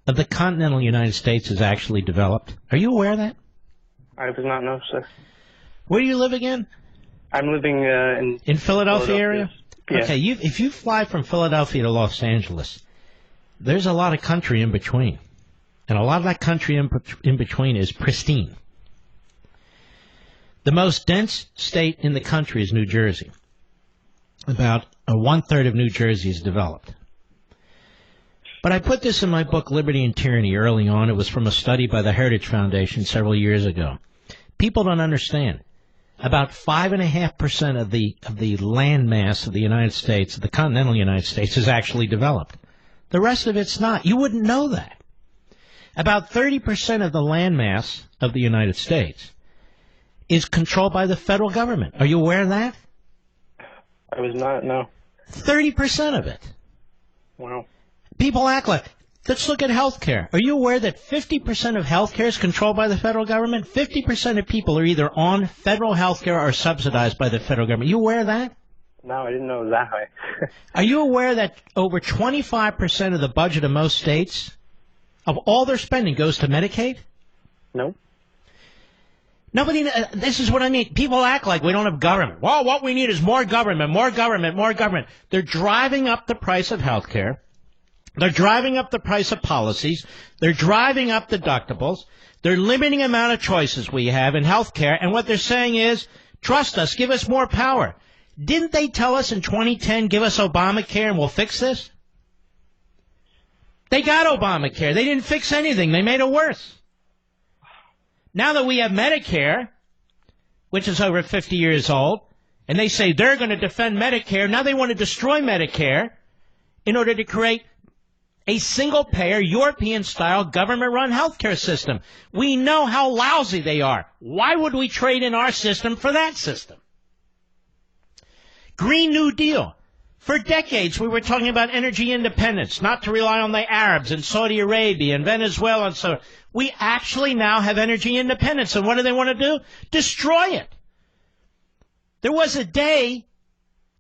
of the continental United States, is actually developed? Are you aware of that? I was not know, sir. Where do you live again? I'm living in Philadelphia area? Yeah. Okay, if you fly from Philadelphia to Los Angeles, there's a lot of country in between. And a lot of that country in between is pristine. The most dense state in the country is New Jersey. About 1/3 of New Jersey is developed. But I put this in my book, Liberty and Tyranny, early on. It was from a study by the Heritage Foundation several years ago. People don't understand. About 5.5% of the land mass of the United States, of the continental United States, is actually developed. The rest of it's not. You wouldn't know that. About 30% of the land mass of the United States is controlled by the federal government. Are you aware of that? I was not, no. 30% of it. Wow. People act like, let's look at health care. Are you aware that 50% of health care is controlled by the federal government? 50% of people are either on federal health care or subsidized by the federal government. You aware of that? No, I didn't know it was that high. Are you aware that over 25% of the budget of most states, of all their spending, goes to Medicaid? No. Nobody. This is what I mean. People act like we don't have government. Well, what we need is more government, more government, more government. They're driving up the price of health care. They're driving up the price of policies. They're driving up deductibles. They're limiting the amount of choices we have in health care. And what they're saying is, trust us, give us more power. Didn't they tell us in 2010, give us Obamacare and we'll fix this? They got Obamacare. They didn't fix anything. They made it worse. Now that we have Medicare, which is over 50 years old, and they say they're going to defend Medicare, now they want to destroy Medicare in order to create a single-payer, European-style, government-run healthcare system. We know how lousy they are. Why would we trade in our system for that system? Green New Deal. For decades, we were talking about energy independence, not to rely on the Arabs in Saudi Arabia and Venezuela and so on. We actually now have energy independence. And what do they want to do? Destroy it. There was a day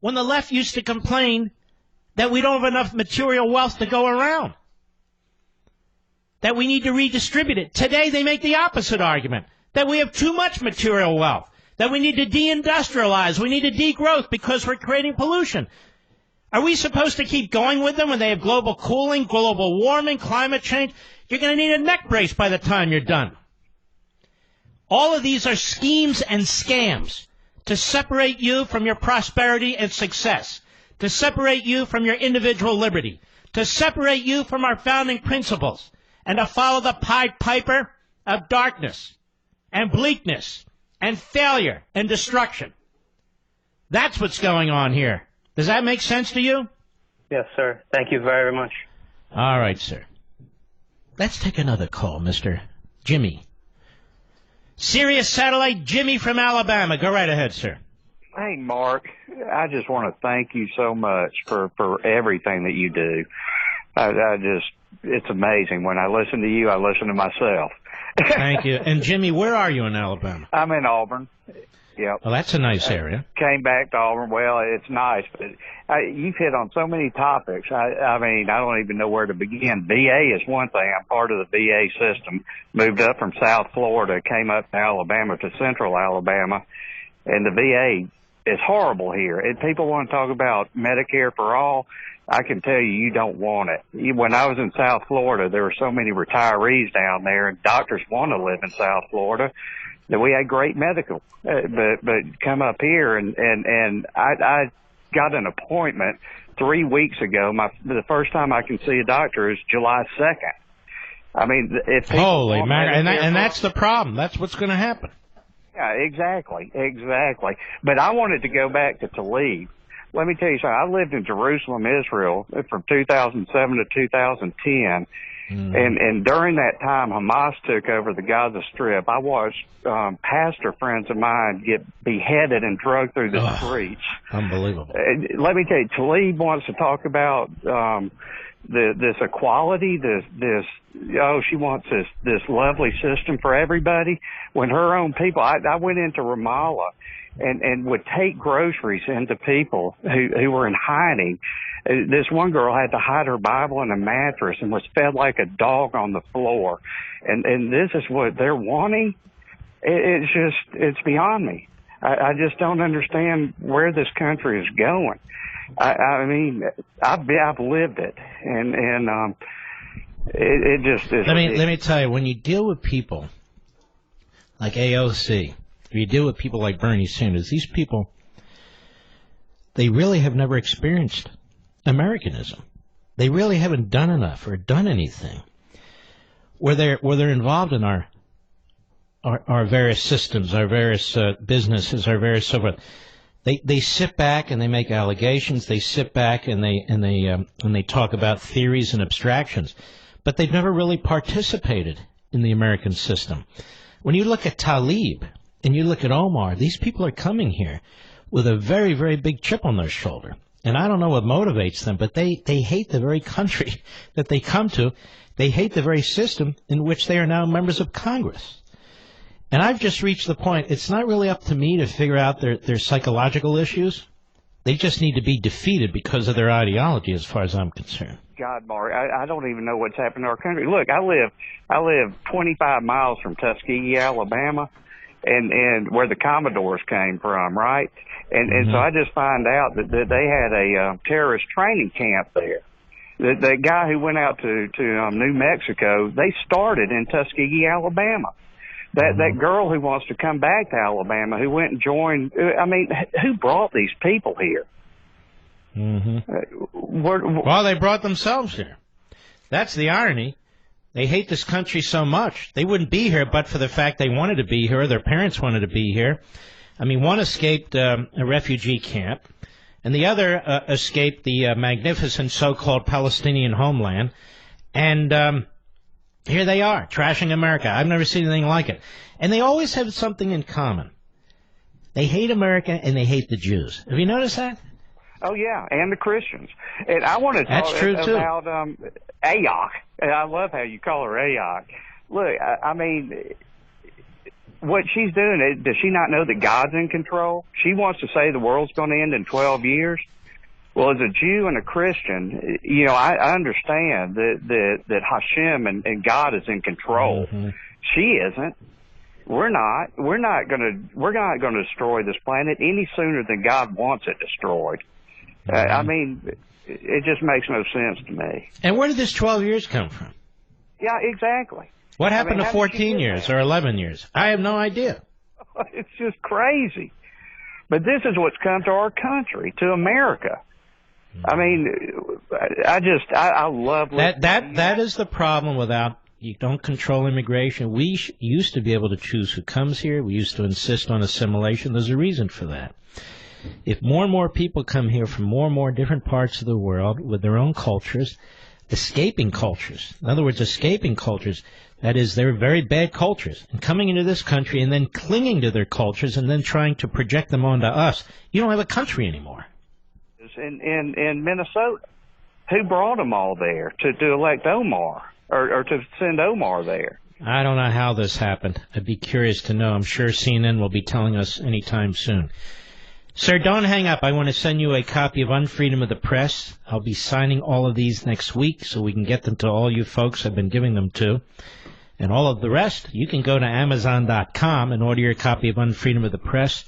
when the left used to complain that we don't have enough material wealth to go around, that we need to redistribute it. Today they make the opposite argument, that we have too much material wealth, that we need to deindustrialize, we need to degrowth because we're creating pollution. Are we supposed to keep going with them when they have global cooling, global warming, climate change? You're going to need a neck brace by the time you're done. All of these are schemes and scams to separate you from your prosperity and success, to separate you from your individual liberty, to separate you from our founding principles, and to follow the Pied Piper of darkness and bleakness and failure and destruction. That's what's going on here. Does that make sense to you? Yes, sir. Thank you very much. All right, sir. Let's take another call, Mr. Jimmy. Sirius Satellite Jimmy from Alabama. Go right ahead, sir. Hey, Mark. I just want to thank you so much for everything that you do. It's amazing. When I listen to you, I listen to myself. Thank you. And Jimmy, where are you in Alabama? I'm in Auburn. Yep. Well, that's a nice area. Came back to Auburn. Well, it's nice, but you've hit on so many topics. I mean, I don't even know where to begin. VA is one thing. I'm part of the VA system. Moved up from South Florida, came up to Alabama, to Central Alabama, and the VA is horrible here. And people want to talk about Medicare for all. I can tell you, you don't want it. When I was in South Florida, there were so many retirees down there, and doctors want to live in South Florida, that we had great medical. But come up here, and I got an appointment 3 weeks ago. The first time I can see a doctor is July 2nd. I mean, if holy man, and that's the problem. That's what's going to happen. Yeah, exactly. But I wanted to go back to Talib. Let me tell you something. I lived in Jerusalem, Israel, from 2007 to 2010. And during that time, Hamas took over the Gaza Strip. I watched pastor friends of mine get beheaded and drugged through the streets. Unbelievable. Let me tell you, Talib wants to talk about this equality, she wants this lovely system for everybody. When her own people, I went into Ramallah and would take groceries into people who were in hiding. This one girl had to hide her Bible in a mattress and was fed like a dog on the floor. And this is what they're wanting. It's beyond me. I just don't understand where this country is going. I mean, I've lived it, and it just is. Let me tell you, when you deal with people like AOC, or you deal with people like Bernie Sanders, these people, they really have never experienced Americanism. They really haven't done enough or done anything where they're involved in our various systems, our various businesses, our various so forth. They sit back and they make allegations. They sit back and they talk about theories and abstractions, but they've never really participated in the American system. When you look at Talib and you look at Omar, these people are coming here with a very, very big chip on their shoulder. And I don't know what motivates them, but they hate the very country that they come to. They hate the very system in which they are now members of Congress. And I've just reached the point, it's not really up to me to figure out their psychological issues. They just need to be defeated because of their ideology, as far as I'm concerned. God, Mark, I don't even know what's happened to our country. Look, I live 25 miles from Tuskegee, Alabama, and where the Commodores came from, right? And so I just find out that they had a terrorist training camp there. The guy who went out to New Mexico, they started in Tuskegee, Alabama. That girl who wants to come back to Alabama, who went and joined, I mean, who brought these people here? Well, they brought themselves here. That's the irony. They hate this country so much. They wouldn't be here but for the fact they wanted to be here, their parents wanted to be here. I mean, one escaped a refugee camp, and the other escaped the magnificent so-called Palestinian homeland. And here they are, trashing America. I've never seen anything like it. And they always have something in common. They hate America and they hate the Jews. Have you noticed that? Oh, yeah, and the Christians. And I want to talk about Ayok. And I love how you call her Ayok. Look, I mean, what she's doing, does she not know that God's in control? She wants to say the world's going to end in 12 years. Well, as a Jew and a Christian, you know, I understand that Hashem and God is in control. She isn't. We're not going to destroy this planet any sooner than God wants it destroyed. I mean, it just makes no sense to me. And where did this 12 years come from? Yeah, exactly. What happened to 14 years or 11 years? I have no idea. It's just crazy. But this is what's come to our country, to America. I mean, I love that is the problem. Without you don't control immigration. We used to be able to choose who comes here. We used to insist on assimilation. There's a reason for that. If more and more people come here from more and more different parts of the world with their own cultures, escaping cultures, in other words, escaping cultures, that is, they're very bad cultures, and coming into this country and then clinging to their cultures and then trying to project them onto us, you don't have a country anymore. In Minnesota, who brought them all there to elect Omar or to send Omar there? I don't know how this happened. I'd be curious to know. I'm sure CNN will be telling us anytime soon. Sir, don't hang up. I want to send you a copy of Unfreedom of the Press. I'll be signing all of these next week so we can get them to all you folks I've been giving them to. And all of the rest, you can go to Amazon.com and order your copy of Unfreedom of the Press.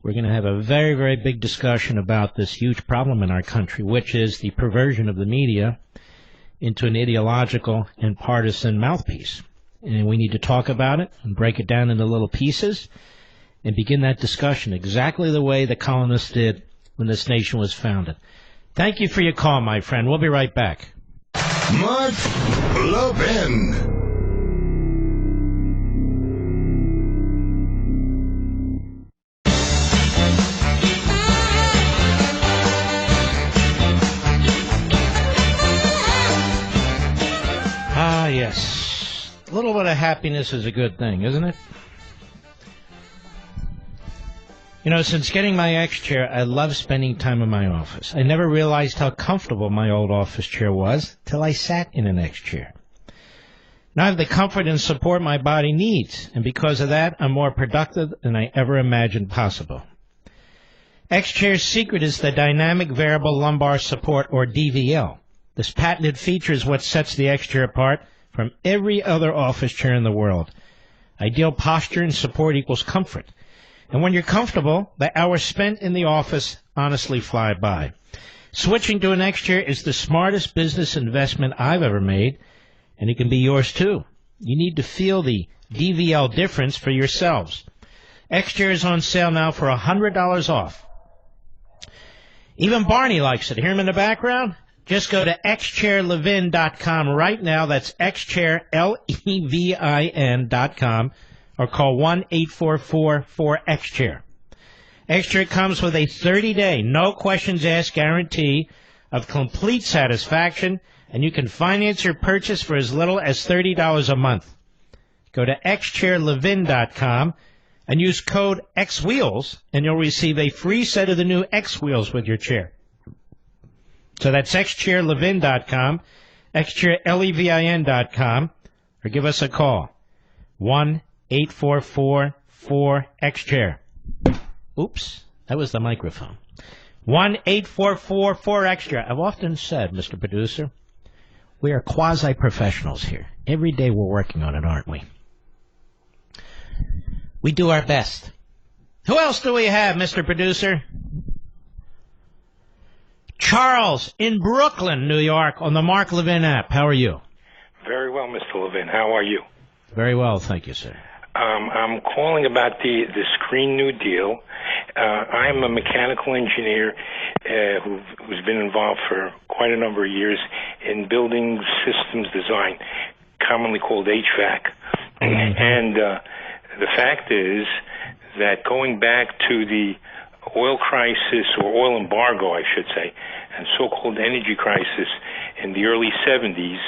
We're going to have a very, very big discussion about this huge problem in our country, which is the perversion of the media into an ideological and partisan mouthpiece. And we need to talk about it and break it down into little pieces and begin that discussion exactly the way the colonists did when this nation was founded. Thank you for your call, my friend. We'll be right back. Mark Levin. Ah, yes. A little bit of happiness is a good thing, isn't it? You know, since getting my X chair, I love spending time in my office. I never realized how comfortable my old office chair was till I sat in an X chair. Now I have the comfort and support my body needs, and because of that, I'm more productive than I ever imagined possible. X chair's secret is the dynamic variable lumbar support, or DVL. This patented feature is what sets the X chair apart from every other office chair in the world. Ideal posture and support equals comfort. And when you're comfortable, the hours spent in the office honestly fly by. Switching to an X chair is the smartest business investment I've ever made, and it can be yours too. You need to feel the DVL difference for yourselves. X chair is on sale now for $100 off. Even Barney likes it. Hear him in the background? Just go to xchairlevin.com right now. That's xchairlevin.com. Or call 1-844-4XChair. X-Chair comes with a 30-day, no questions asked guarantee of complete satisfaction, and you can finance your purchase for as little as $30 a month. Go to xchairlevin.com and use code XWheels, and you'll receive a free set of the new X Wheels with your chair. So that's xchairlevin.com, xchairlevin.com, or give us a call. 1-844-4XChair. Oops, that was the microphone. 1-844-4XChair. I've often said, Mr. Producer, we are quasi-professionals here. Every day we're working on it, aren't we? We do our best. Who else do we have, Mr. Producer? Charles in Brooklyn, New York, on the Mark Levin app. How are you? Very well, Mr. Levin. How are you? Very well, thank you, sir. I'm calling about the Green New Deal. I'm a mechanical engineer who's been involved for quite a number of years in building systems design, commonly called HVAC. And the fact is that going back to the oil crisis, or oil embargo, I should say, and so-called energy crisis in the early 70s,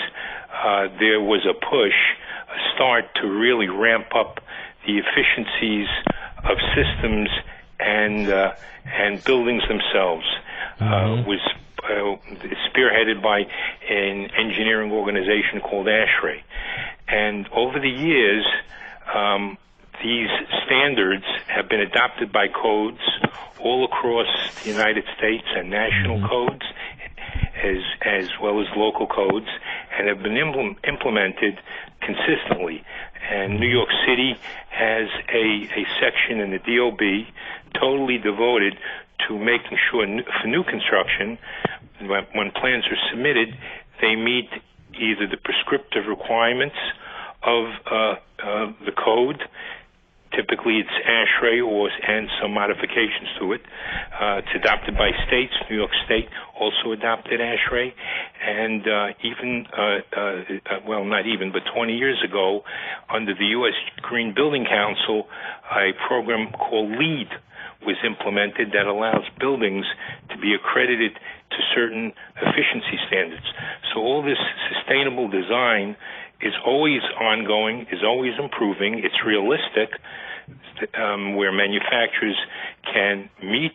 there was a push, a start to really ramp up the efficiencies of systems and buildings themselves. Was spearheaded by an engineering organization called ASHRAE. And over the years, these standards have been adopted by codes all across the United States, and national codes as well as local codes, and have been implemented consistently. And New York City has a section in the DOB totally devoted to making sure for new construction, when plans are submitted, they meet either the prescriptive requirements of the code. Typically, it's ASHRAE and some modifications to it. It's adopted by states. New York State also adopted ASHRAE. And but 20 years ago, under the U.S. Green Building Council, a program called LEED was implemented that allows buildings to be accredited to certain efficiency standards. So all this sustainable design is always ongoing, is always improving. It's realistic, where manufacturers can meet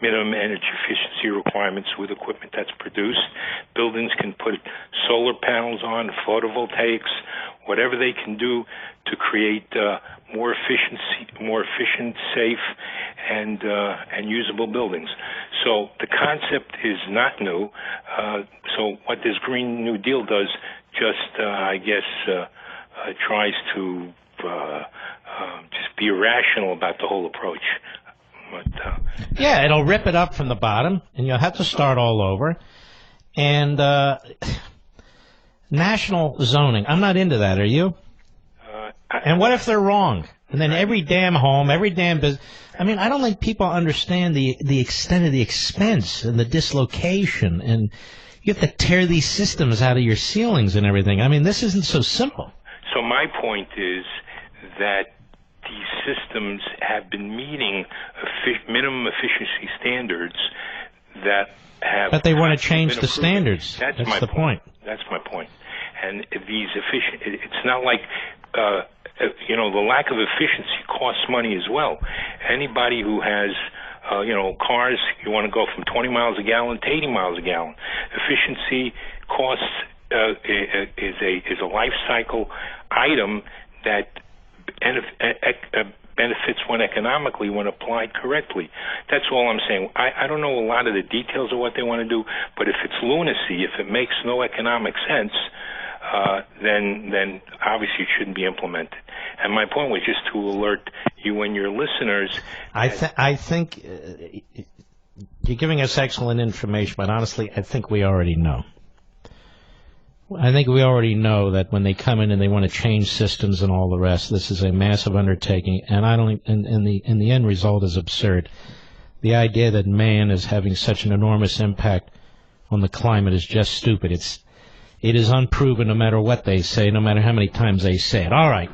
minimum energy efficiency requirements with equipment that's produced. Buildings can put solar panels on, photovoltaics, whatever they can do to create more efficient, safe, and usable buildings. So the concept is not new. So what this Green New Deal does just, tries to just be irrational about the whole approach. But, yeah, it'll rip it up from the bottom, and you'll have to start all over. And national zoning, I'm not into that. Are you? And what if they're wrong? And then every damn home, every damn business. I mean, I don't think people understand the extent of the expense and the dislocation, and you have to tear these systems out of your ceilings and everything. I mean, this isn't so simple. So my point is that these systems have been meeting minimum efficiency standards that have... But they want to change the standards. That's the point. That's my point. And these it's not like... the lack of efficiency costs money as well. Anybody who has, cars, you want to go from 20 miles a gallon to 80 miles a gallon. Efficiency costs is a life cycle item that benefits one economically when applied correctly. That's all I'm saying. I don't know a lot of the details of what they want to do, but if it's lunacy, if it makes no economic sense, then obviously it shouldn't be implemented. And my point was just to alert you and your listeners. I think you're giving us excellent information, but honestly, I think we already know. I think we already know that when they come in and they want to change systems and all the rest, this is a massive undertaking, and I don't. And the end result is absurd. The idea that man is having such an enormous impact on the climate is just stupid. It is unproven, no matter what they say, no matter how many times they say it. All right.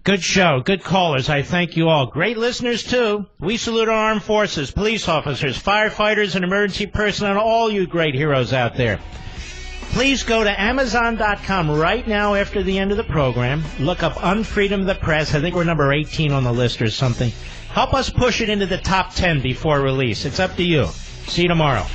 Good show. Good callers. I thank you all. Great listeners, too. We salute our armed forces, police officers, firefighters, and emergency personnel, and all you great heroes out there. Please go to Amazon.com right now after the end of the program. Look up Unfreedom of the Press. I think we're number 18 on the list or something. Help us push it into the top 10 before release. It's up to you. See you tomorrow.